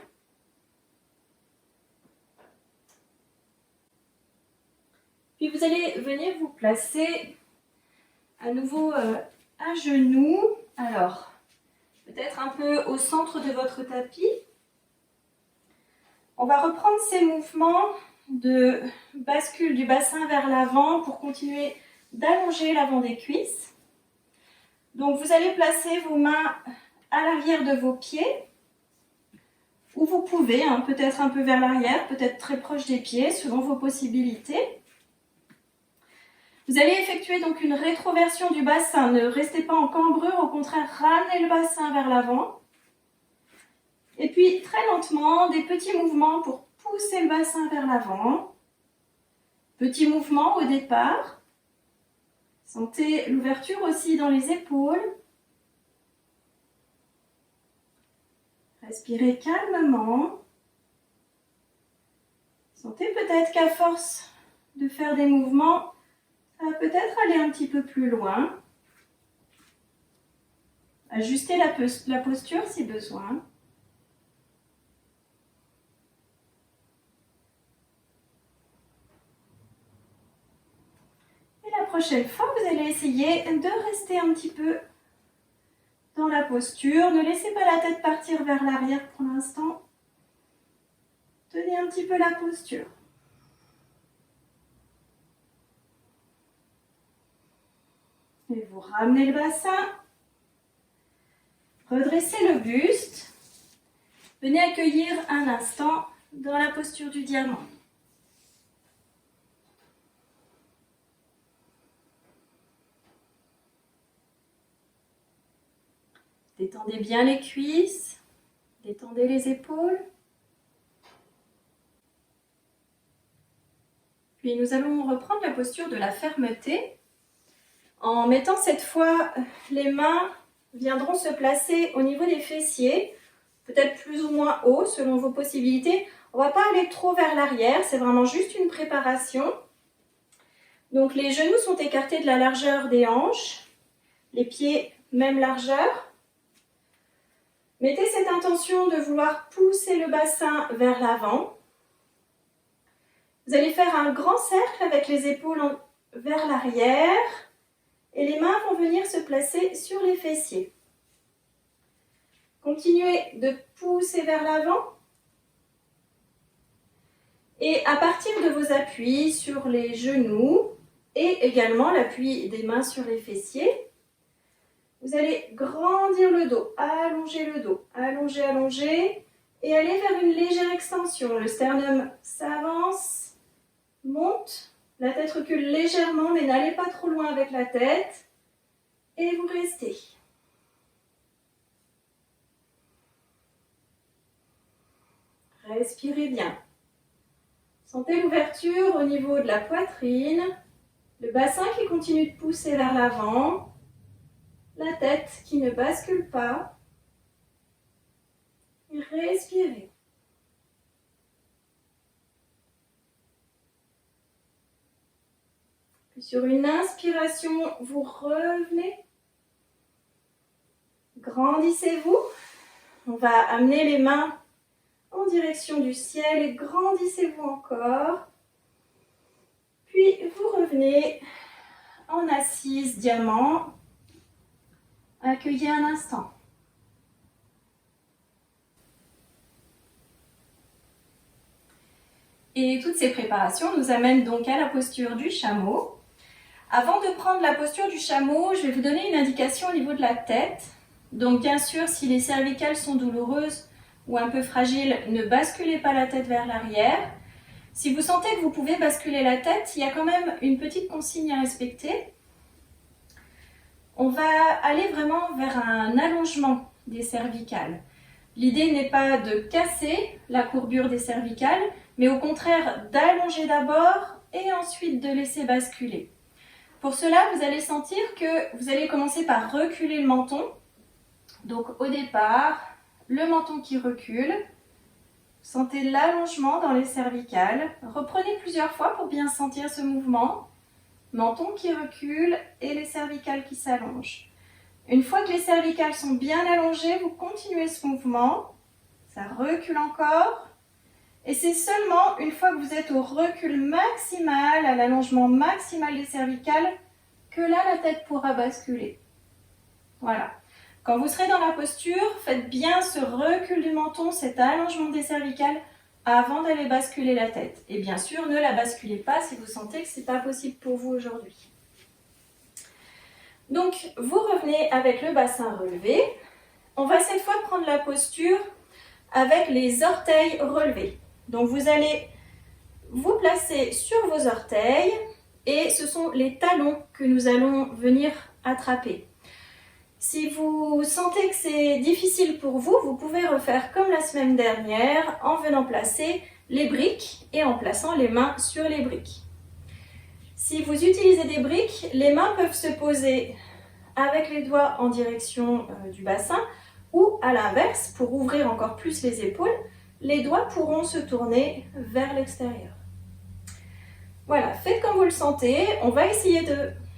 Puis vous allez venir vous placer à nouveau à genoux. Alors, peut-être un peu au centre de votre tapis. On va reprendre ces mouvements de bascule du bassin vers l'avant pour continuer d'allonger l'avant des cuisses. Donc vous allez placer vos mains à l'arrière de vos pieds, ou vous pouvez, peut-être un peu vers l'arrière, peut-être très proche des pieds, selon vos possibilités. Vous allez effectuer donc une rétroversion du bassin. Ne restez pas en cambrure, au contraire, ramenez le bassin vers l'avant. Et puis, très lentement, des petits mouvements pour pousser le bassin vers l'avant. Petit mouvement au départ. Sentez l'ouverture aussi dans les épaules. Respirez calmement. Sentez peut-être qu'à force de faire des mouvements, ça va peut-être aller un petit peu plus loin. Ajustez la posture si besoin. Et la prochaine fois, vous allez essayer de rester un petit peu dans la posture. Ne laissez pas la tête partir vers l'arrière pour l'instant. Tenez un petit peu la posture. Et vous ramenez le bassin. Redressez le buste. Venez accueillir un instant dans la posture du diamant. Détendez bien les cuisses, détendez les épaules. Puis nous allons reprendre la posture de la fermeté. En mettant cette fois, les mains viendront se placer au niveau des fessiers, peut-être plus ou moins haut selon vos possibilités. On ne va pas aller trop vers l'arrière, c'est vraiment juste une préparation. Donc les genoux sont écartés de la largeur des hanches, les pieds même largeur. Mettez cette intention de vouloir pousser le bassin vers l'avant. Vous allez faire un grand cercle avec les épaules vers l'arrière et les mains vont venir se placer sur les fessiers. Continuez de pousser vers l'avant. Et à partir de vos appuis sur les genoux et également l'appui des mains sur les fessiers, vous allez grandir le dos, allonger le dos, allonger, allonger et aller vers une légère extension. Le sternum s'avance, monte, la tête recule légèrement mais n'allez pas trop loin avec la tête et vous restez. Respirez bien. Sentez l'ouverture au niveau de la poitrine, le bassin qui continue de pousser vers l'avant. La tête qui ne bascule pas. Respirez. Puis sur une inspiration, vous revenez. Grandissez-vous. On va amener les mains en direction du ciel et grandissez-vous encore. Puis vous revenez en assise diamant. Accueillez un instant. Et toutes ces préparations nous amènent donc à la posture du chameau. Avant de prendre la posture du chameau, je vais vous donner une indication au niveau de la tête. Donc bien sûr, si les cervicales sont douloureuses ou un peu fragiles, ne basculez pas la tête vers l'arrière. Si vous sentez que vous pouvez basculer la tête, il y a quand même une petite consigne à respecter. On va aller vraiment vers un allongement des cervicales. L'idée n'est pas de casser la courbure des cervicales, mais au contraire d'allonger d'abord et ensuite de laisser basculer. Pour cela, vous allez sentir que vous allez commencer par reculer le menton. Donc au départ, le menton qui recule. Sentez l'allongement dans les cervicales. Reprenez plusieurs fois pour bien sentir ce mouvement. Menton qui recule et les cervicales qui s'allongent. Une fois que les cervicales sont bien allongées, vous continuez ce mouvement. Ça recule encore. Et c'est seulement une fois que vous êtes au recul maximal, à l'allongement maximal des cervicales, que là, la tête pourra basculer. Voilà. Quand vous serez dans la posture, faites bien ce recul du menton, cet allongement des cervicales, avant d'aller basculer la tête. Et bien sûr, ne la basculez pas si vous sentez que ce n'est pas possible pour vous aujourd'hui. Donc, vous revenez avec le bassin relevé. On va cette fois prendre la posture avec les orteils relevés. Donc, vous allez vous placer sur vos orteils et ce sont les talons que nous allons venir attraper. Si vous sentez que c'est difficile pour vous, vous pouvez refaire comme la semaine dernière en venant placer les briques et en plaçant les mains sur les briques. Si vous utilisez des briques, les mains peuvent se poser avec les doigts en direction du bassin ou à l'inverse, pour ouvrir encore plus les épaules, les doigts pourront se tourner vers l'extérieur. Voilà, faites comme vous le sentez. On va essayer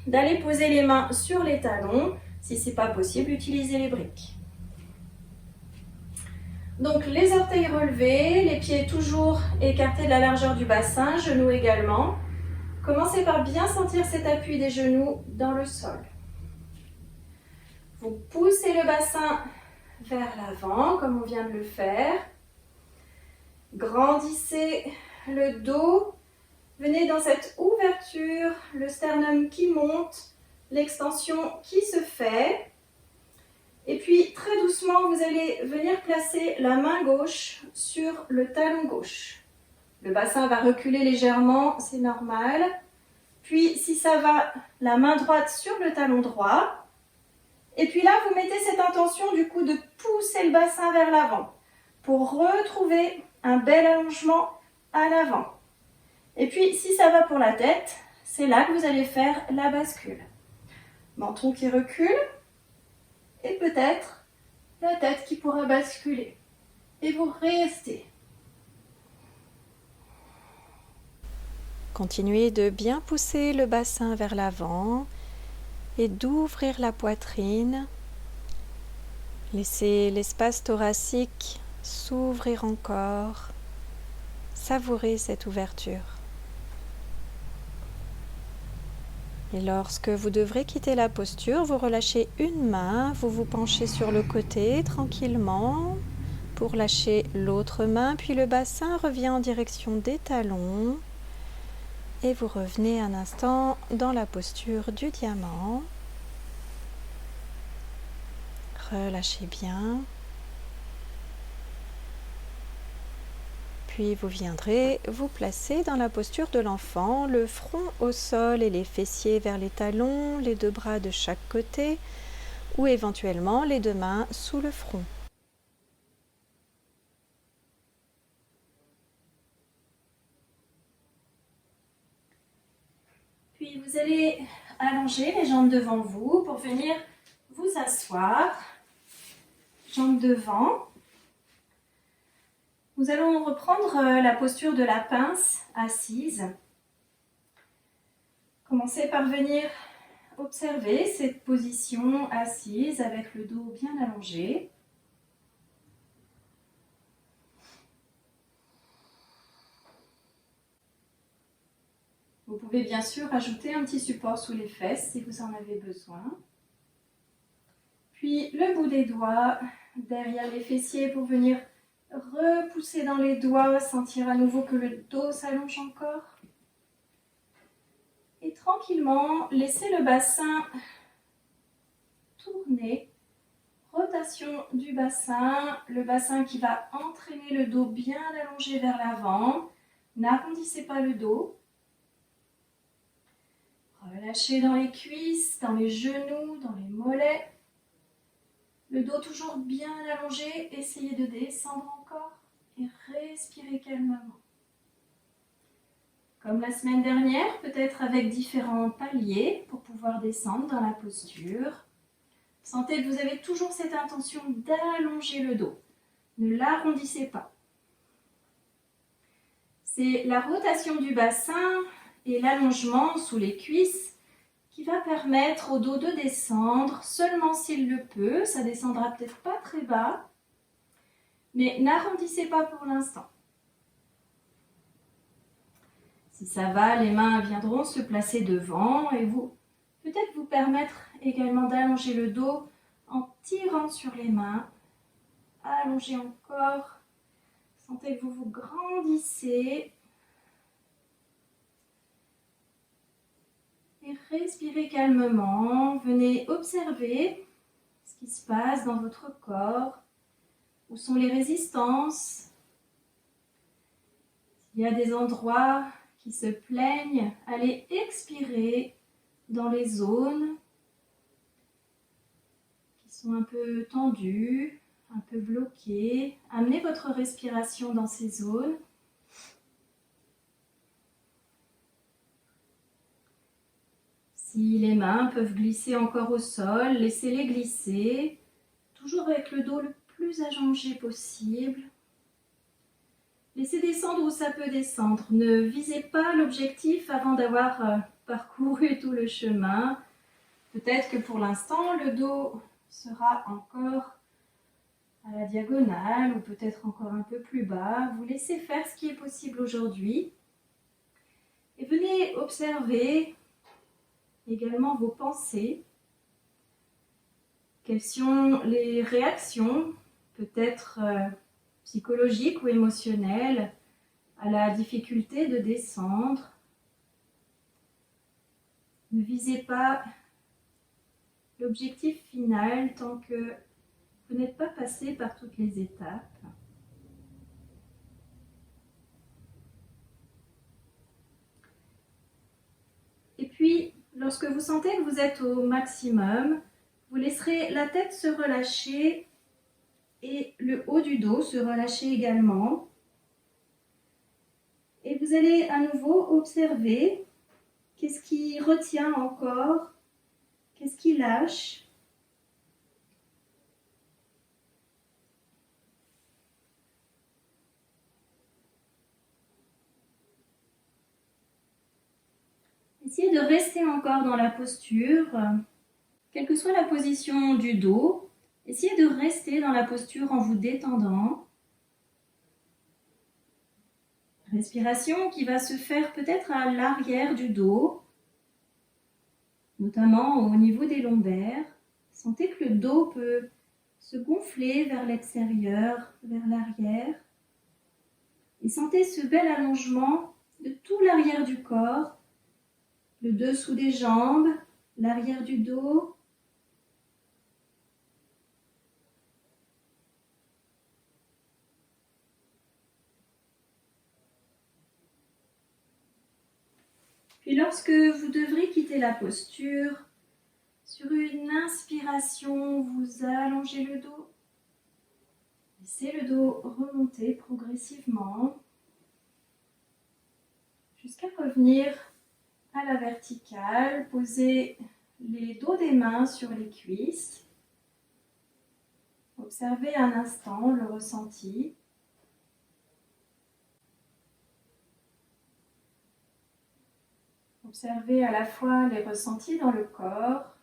d'aller poser les mains sur les talons. Si ce n'est pas possible, utilisez les briques. Donc les orteils relevés, les pieds toujours écartés de la largeur du bassin, genoux également. Commencez par bien sentir cet appui des genoux dans le sol. Vous poussez le bassin vers l'avant, comme on vient de le faire. Grandissez le dos. Venez dans cette ouverture, le sternum qui monte, l'extension qui se fait. Et puis très doucement, vous allez venir placer la main gauche sur le talon gauche. Le bassin va reculer légèrement, c'est normal. Puis si ça va, la main droite sur le talon droit. Et puis là, vous mettez cette intention du coup de pousser le bassin vers l'avant pour retrouver un bel allongement à l'avant. Et puis si ça va pour la tête, c'est là que vous allez faire la bascule. Menton qui recule et peut-être la tête qui pourra basculer. Et vous restez. Continuez de bien pousser le bassin vers l'avant et d'ouvrir la poitrine. Laissez l'espace thoracique s'ouvrir encore. Savourez cette ouverture. Et lorsque vous devrez quitter la posture, vous relâchez une main, vous vous penchez sur le côté tranquillement pour lâcher l'autre main, puis le bassin revient en direction des talons. Et vous revenez un instant dans la posture du diamant. Relâchez bien. Puis vous viendrez vous placer dans la posture de l'enfant, le front au sol et les fessiers vers les talons, les deux bras de chaque côté ou éventuellement les deux mains sous le front. Puis vous allez allonger les jambes devant vous pour venir vous asseoir. Jambes devant. Nous allons reprendre la posture de la pince assise. Commencez par venir observer cette position assise avec le dos bien allongé. Vous pouvez bien sûr ajouter un petit support sous les fesses si vous en avez besoin. Puis le bout des doigts derrière les fessiers pour venir repousser dans les doigts, sentir à nouveau que le dos s'allonge encore. Et tranquillement, laissez le bassin tourner. Rotation du bassin, le bassin qui va entraîner le dos bien allongé vers l'avant. N'arrondissez pas le dos. Relâchez dans les cuisses, dans les genoux, dans les mollets. Le dos toujours bien allongé, essayez de descendre encore et respirez calmement. Comme la semaine dernière, peut-être avec différents paliers pour pouvoir descendre dans la posture. Sentez que vous avez toujours cette intention d'allonger le dos. Ne l'arrondissez pas. C'est la rotation du bassin et l'allongement sous les cuisses qui va permettre au dos de descendre seulement s'il le peut. Ça descendra peut-être pas très bas, mais n'arrondissez pas pour l'instant. Si ça va, les mains viendront se placer devant et peut-être vous permettre également d'allonger le dos en tirant sur les mains. Allongez encore. Sentez que vous vous grandissez. Et respirez calmement. Venez observer ce qui se passe dans votre corps. Où sont les résistances? S'il y a des endroits qui se plaignent, allez expirer dans les zones qui sont un peu tendues, un peu bloquées. Amenez votre respiration dans ces zones. Si les mains peuvent glisser encore au sol, laissez-les glisser, toujours avec le dos le plus allongé possible. Laissez descendre où ça peut descendre. Ne visez pas l'objectif avant d'avoir parcouru tout le chemin. Peut-être que pour l'instant, le dos sera encore à la diagonale ou peut-être encore un peu plus bas. Vous laissez faire ce qui est possible aujourd'hui. Et venez observer également vos pensées. Quelles sont les réactions, peut-être psychologiques ou émotionnelles, à la difficulté de descendre? Ne visez pas l'objectif final tant que vous n'êtes pas passé par toutes les étapes. Et puis, lorsque vous sentez que vous êtes au maximum, vous laisserez la tête se relâcher et le haut du dos se relâcher également. Et vous allez à nouveau observer qu'est-ce qui retient encore, qu'est-ce qui lâche. Essayez de rester encore dans la posture, quelle que soit la position du dos. Essayez de rester dans la posture en vous détendant. Respiration qui va se faire peut-être à l'arrière du dos, notamment au niveau des lombaires. Sentez que le dos peut se gonfler vers l'extérieur, vers l'arrière. Et sentez ce bel allongement de tout l'arrière du corps, le dessous des jambes, l'arrière du dos. Puis lorsque vous devrez quitter la posture, sur une inspiration, vous allongez le dos. Laissez le dos remonter progressivement jusqu'à revenir à la verticale. Posez les dos des mains sur les cuisses. Observez un instant le ressenti. Observez à la fois les ressentis dans le corps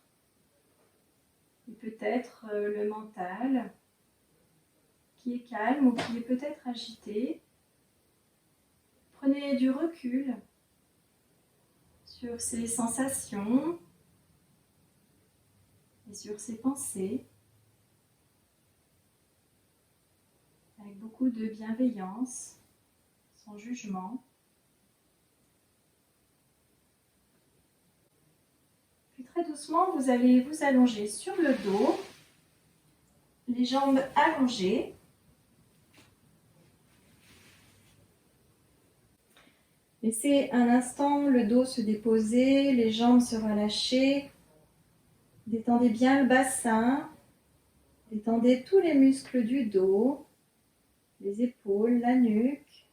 et peut-être le mental qui est calme ou qui est peut-être agité. Prenez du recul sur ces sensations et sur ces pensées avec beaucoup de bienveillance, sans jugement. Puis très doucement, vous allez vous allonger sur le dos, les jambes allongées. Laissez un instant le dos se déposer, les jambes se relâcher. Détendez bien le bassin, détendez tous les muscles du dos, les épaules, la nuque.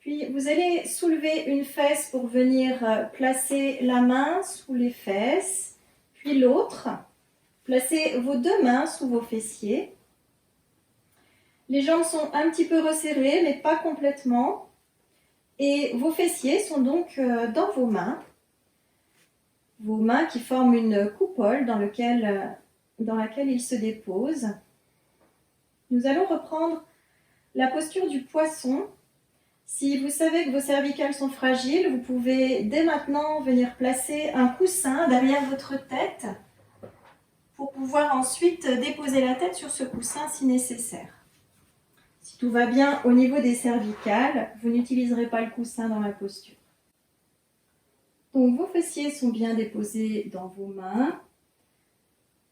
Puis vous allez soulever une fesse pour venir placer la main sous les fesses, puis l'autre. Placez vos deux mains sous vos fessiers. Les jambes sont un petit peu resserrées, mais pas complètement. Et vos fessiers sont donc dans vos mains. Vos mains qui forment une coupole dans laquelle ils se déposent. Nous allons reprendre la posture du poisson. Si vous savez que vos cervicales sont fragiles, vous pouvez dès maintenant venir placer un coussin derrière votre tête pour pouvoir ensuite déposer la tête sur ce coussin si nécessaire. Si tout va bien au niveau des cervicales, vous n'utiliserez pas le coussin dans la posture. Donc vos fessiers sont bien déposés dans vos mains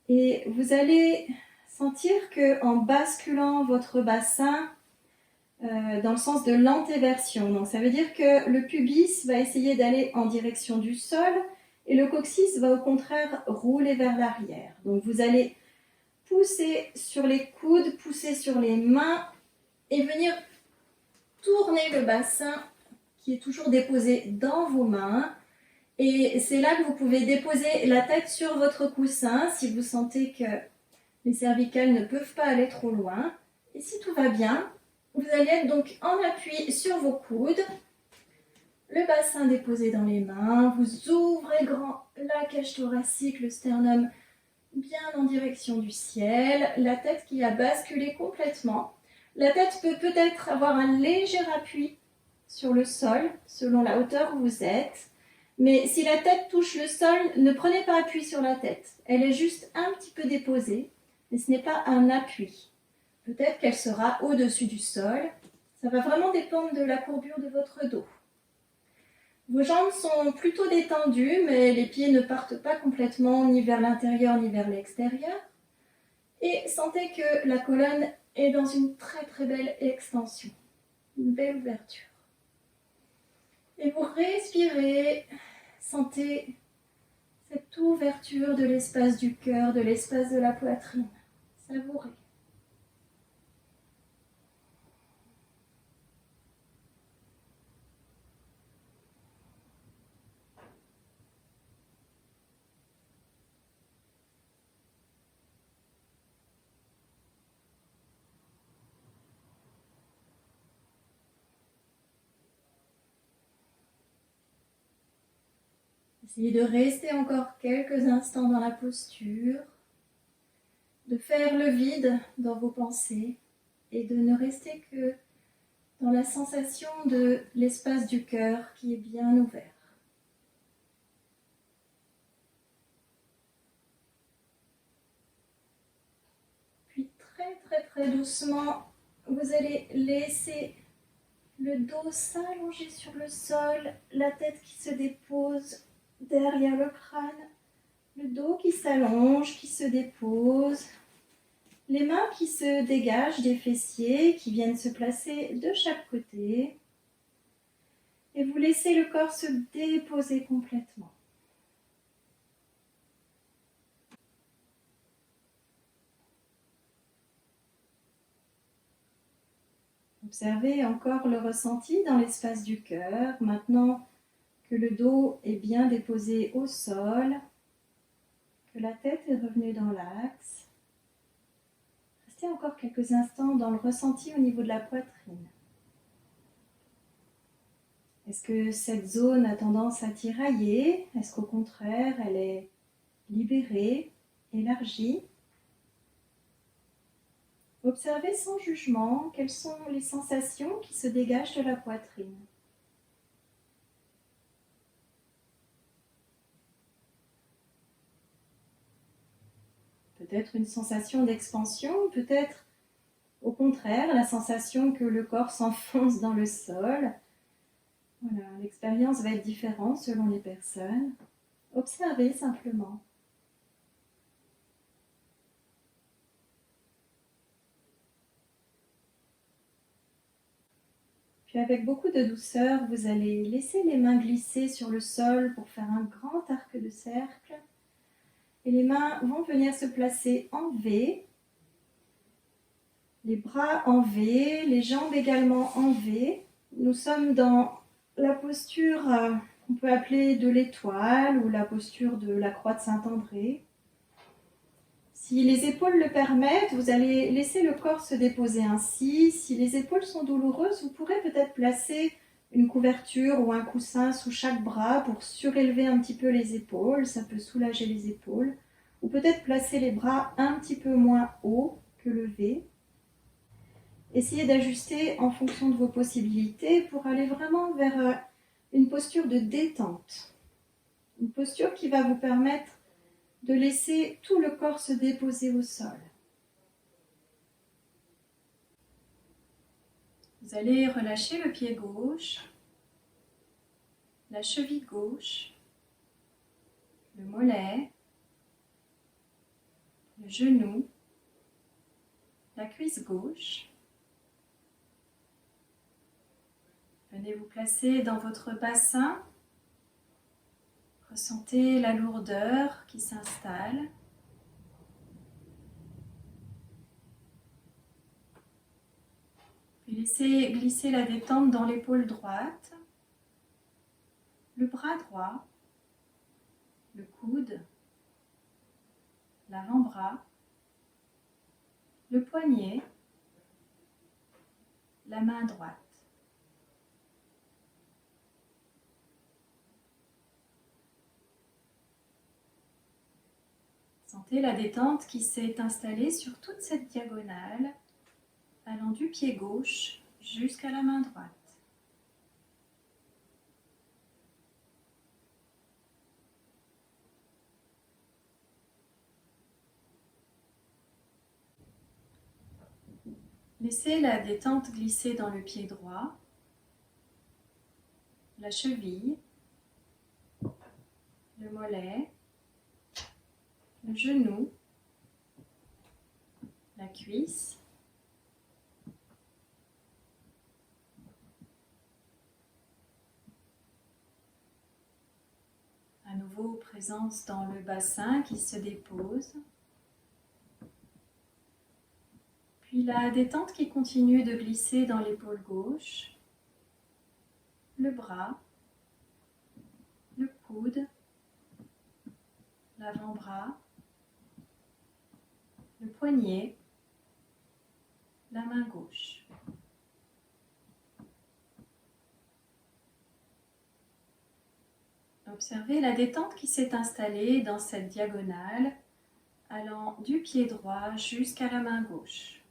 et vous allez sentir qu'en basculant votre bassin dans le sens de l'antéversion, donc ça veut dire que le pubis va essayer d'aller en direction du sol et le coccyx va au contraire rouler vers l'arrière. Donc vous allez pousser sur les coudes, pousser sur les mains et venir tourner le bassin qui est toujours déposé dans vos mains. Et c'est là que vous pouvez déposer la tête sur votre coussin si vous sentez que les cervicales ne peuvent pas aller trop loin. Et si tout va bien, vous allez être donc en appui sur vos coudes, le bassin déposé dans les mains, vous ouvrez grand la cage thoracique, le sternum bien en direction du ciel, la tête qui a basculé complètement. La tête peut peut-être avoir un léger appui sur le sol, selon la hauteur où vous êtes. Mais si la tête touche le sol, ne prenez pas appui sur la tête. Elle est juste un petit peu déposée, mais ce n'est pas un appui. Peut-être qu'elle sera au-dessus du sol. Ça va vraiment dépendre de la courbure de votre dos. Vos jambes sont plutôt détendues, mais les pieds ne partent pas complètement ni vers l'intérieur ni vers l'extérieur. Et sentez que la colonne est dans une très très belle extension, une belle ouverture. Et vous respirez, sentez cette ouverture de l'espace du cœur, de l'espace de la poitrine. Savourez. Essayez de rester encore quelques instants dans la posture, de faire le vide dans vos pensées et de ne rester que dans la sensation de l'espace du cœur qui est bien ouvert. Puis très doucement, vous allez laisser le dos s'allonger sur le sol, la tête qui se dépose derrière le crâne, le dos qui s'allonge, qui se dépose, les mains qui se dégagent des fessiers, qui viennent se placer de chaque côté. Et vous laissez le corps se déposer complètement. Observez encore le ressenti dans l'espace du cœur. Maintenant que le dos est bien déposé au sol, que la tête est revenue dans l'axe. Restez encore quelques instants dans le ressenti au niveau de la poitrine. Est-ce que cette zone a tendance à tirailler? Est-ce qu'au contraire, elle est libérée, élargie? Observez sans jugement quelles sont les sensations qui se dégagent de la poitrine. Peut-être une sensation d'expansion, peut-être au contraire la sensation que le corps s'enfonce dans le sol. Voilà, l'expérience va être différente selon les personnes. Observez simplement. Puis avec beaucoup de douceur, vous allez laisser les mains glisser sur le sol pour faire un grand arc de cercle. Et les mains vont venir se placer en V. Les bras en V, les jambes également en V. Nous sommes dans la posture qu'on peut appeler de l'étoile ou la posture de la croix de Saint-André. Si les épaules le permettent, vous allez laisser le corps se déposer ainsi. Si les épaules sont douloureuses, vous pourrez peut-être placer une couverture ou un coussin sous chaque bras pour surélever un petit peu les épaules. Ça peut soulager les épaules. Ou peut-être placer les bras un petit peu moins haut que levés. Essayez d'ajuster en fonction de vos possibilités pour aller vraiment vers une posture de détente. Une posture qui va vous permettre de laisser tout le corps se déposer au sol. Vous allez relâcher le pied gauche, la cheville gauche, le mollet, le genou, la cuisse gauche. Venez vous placer dans votre bassin. Ressentez la lourdeur qui s'installe. Puis laissez glisser la détente dans l'épaule droite, le bras droit, le coude, l'avant-bras, le poignet, la main droite. Sentez la détente qui s'est installée sur toute cette diagonale, allant du pied gauche jusqu'à la main droite. Laissez la détente glisser dans le pied droit, la cheville, le mollet, le genou, la cuisse, à nouveau présence dans le bassin qui se dépose, puis la détente qui continue de glisser dans l'épaule gauche, le bras, le coude, l'avant-bras, le poignet, la main gauche. Observez la détente qui s'est installée dans cette diagonale allant du pied droit jusqu'à la main gauche.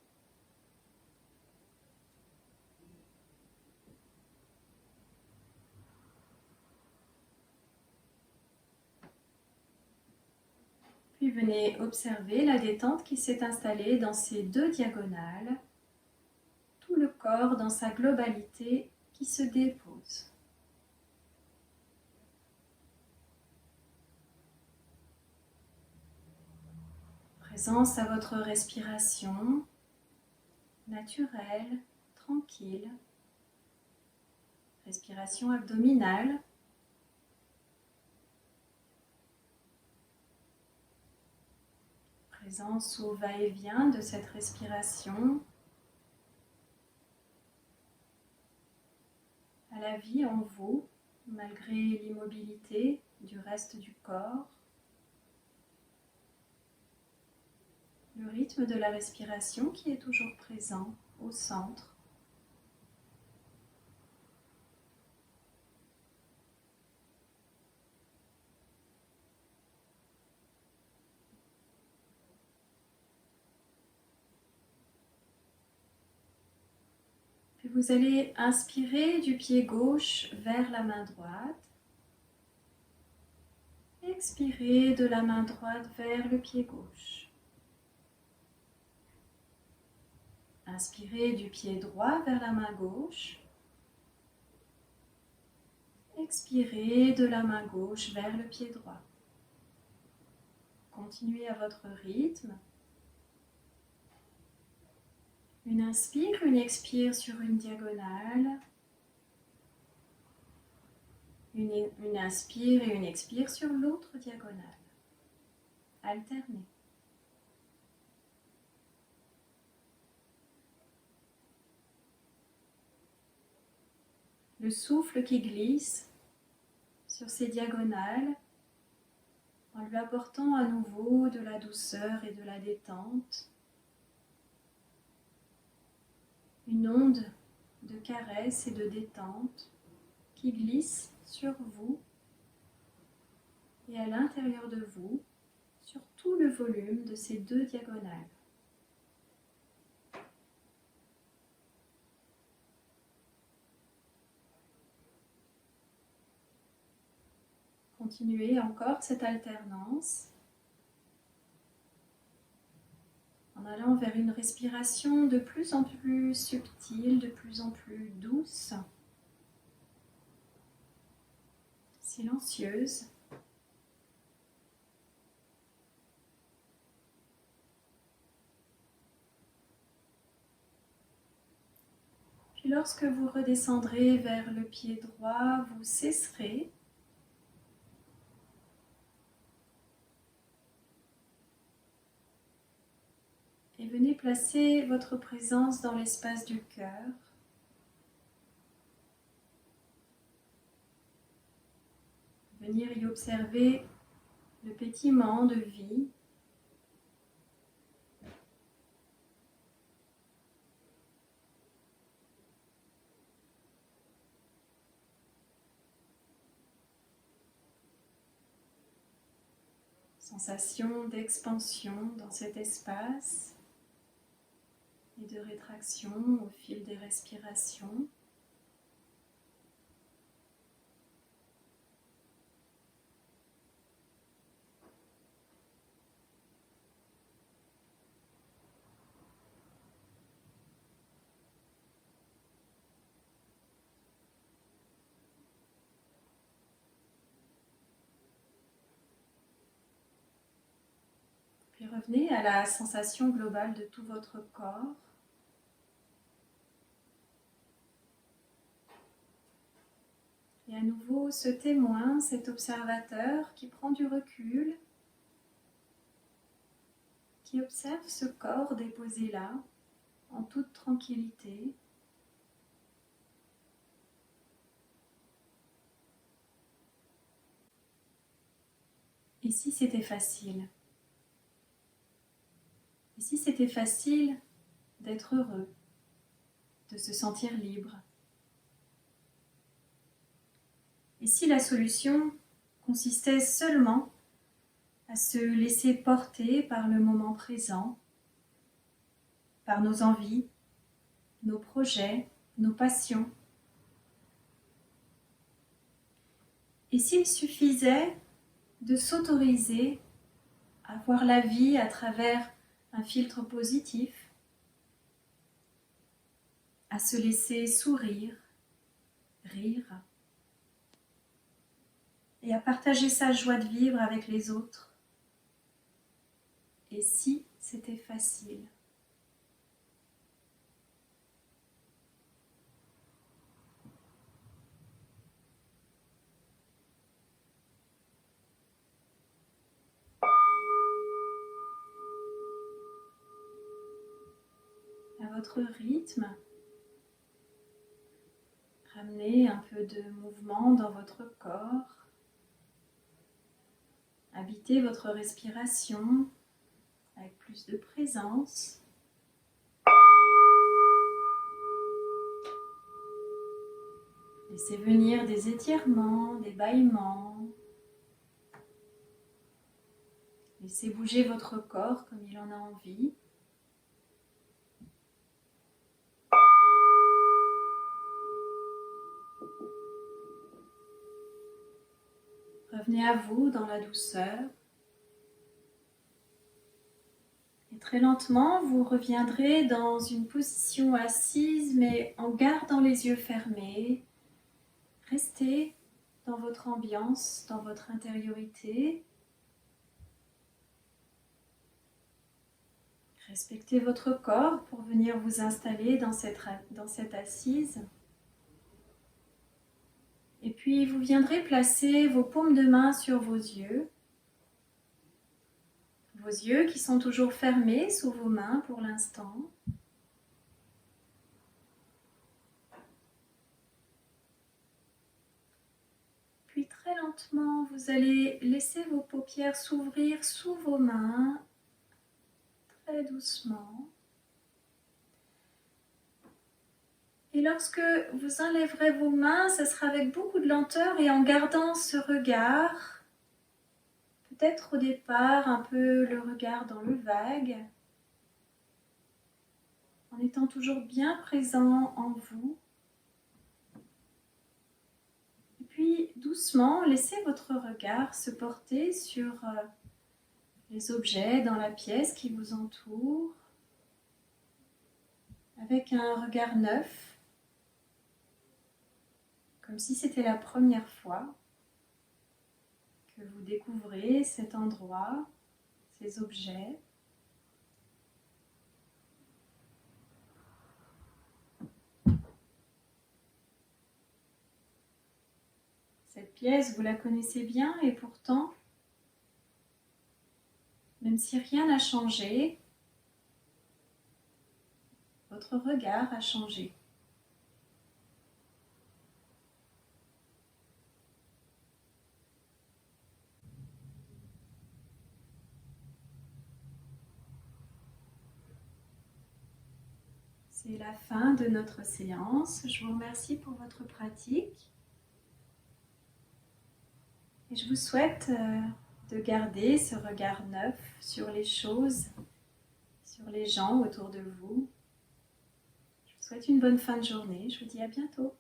Puis venez observer la détente qui s'est installée dans ces deux diagonales, tout le corps dans sa globalité qui se dépose. Présence à votre respiration, naturelle, tranquille. Respiration abdominale. Présence au va-et-vient de cette respiration, à la vie en vous, malgré l'immobilité du reste du corps. Le rythme de la respiration qui est toujours présent au centre. Puis vous allez inspirer du pied gauche vers la main droite. Expirez de la main droite vers le pied gauche. Inspirez du pied droit vers la main gauche. Expirez de la main gauche vers le pied droit. Continuez à votre rythme. Une inspire, une expire sur une diagonale. Une inspire et une expire sur l'autre diagonale. Alternez. Le souffle qui glisse sur ces diagonales en lui apportant à nouveau de la douceur et de la détente. Une onde de caresse et de détente qui glisse sur vous et à l'intérieur de vous, sur tout le volume de ces deux diagonales. Continuez encore cette alternance en allant vers une respiration de plus en plus subtile, de plus en plus douce, silencieuse. Puis lorsque vous redescendrez vers le pied droit, vous cesserez. Et venez placer votre présence dans l'espace du cœur. Venir y observer le pétillement de vie. Sensation d'expansion dans cet espace et de rétraction au fil des respirations. revenez à la sensation globale de tout votre corps. Et à nouveau, ce témoin, cet observateur qui prend du recul, qui observe ce corps déposé là, en toute tranquillité. Et si c'était facile? Et si c'était facile d'être heureux, de se sentir libre? Et si la solution consistait seulement à se laisser porter par le moment présent, par nos envies, nos projets, nos passions? Et s'il suffisait de s'autoriser à voir la vie à travers un filtre positif, à se laisser sourire, rire, et à partager sa joie de vivre avec les autres? Et si c'était facile? À votre rythme, ramenez un peu de mouvement dans votre corps. Habitez votre respiration avec plus de présence. Laissez venir des étirements, des bâillements. Laissez bouger votre corps comme il en a envie. Revenez à vous dans la douceur. Et très lentement, vous reviendrez dans une position assise, mais en gardant les yeux fermés. Restez dans votre ambiance, dans votre intériorité. Respectez votre corps pour venir vous installer dans cette assise. Et puis vous viendrez placer vos paumes de main sur vos yeux. Vos yeux qui sont toujours fermés sous vos mains pour l'instant. Puis très lentement, vous allez laisser vos paupières s'ouvrir sous vos mains, très doucement. Et lorsque vous enlèverez vos mains, ce sera avec beaucoup de lenteur et en gardant ce regard, peut-être au départ un peu le regard dans le vague, en étant toujours bien présent en vous. Et puis doucement, laissez votre regard se porter sur les objets dans la pièce qui vous entourent, avec un regard neuf, comme si c'était la première fois que vous découvrez cet endroit, ces objets. Cette pièce, vous la connaissez bien et pourtant, même si rien n'a changé, votre regard a changé. C'est la fin de notre séance. Je vous remercie pour votre pratique. Et je vous souhaite de garder ce regard neuf sur les choses, sur les gens autour de vous. Je vous souhaite une bonne fin de journée. Je vous dis à bientôt.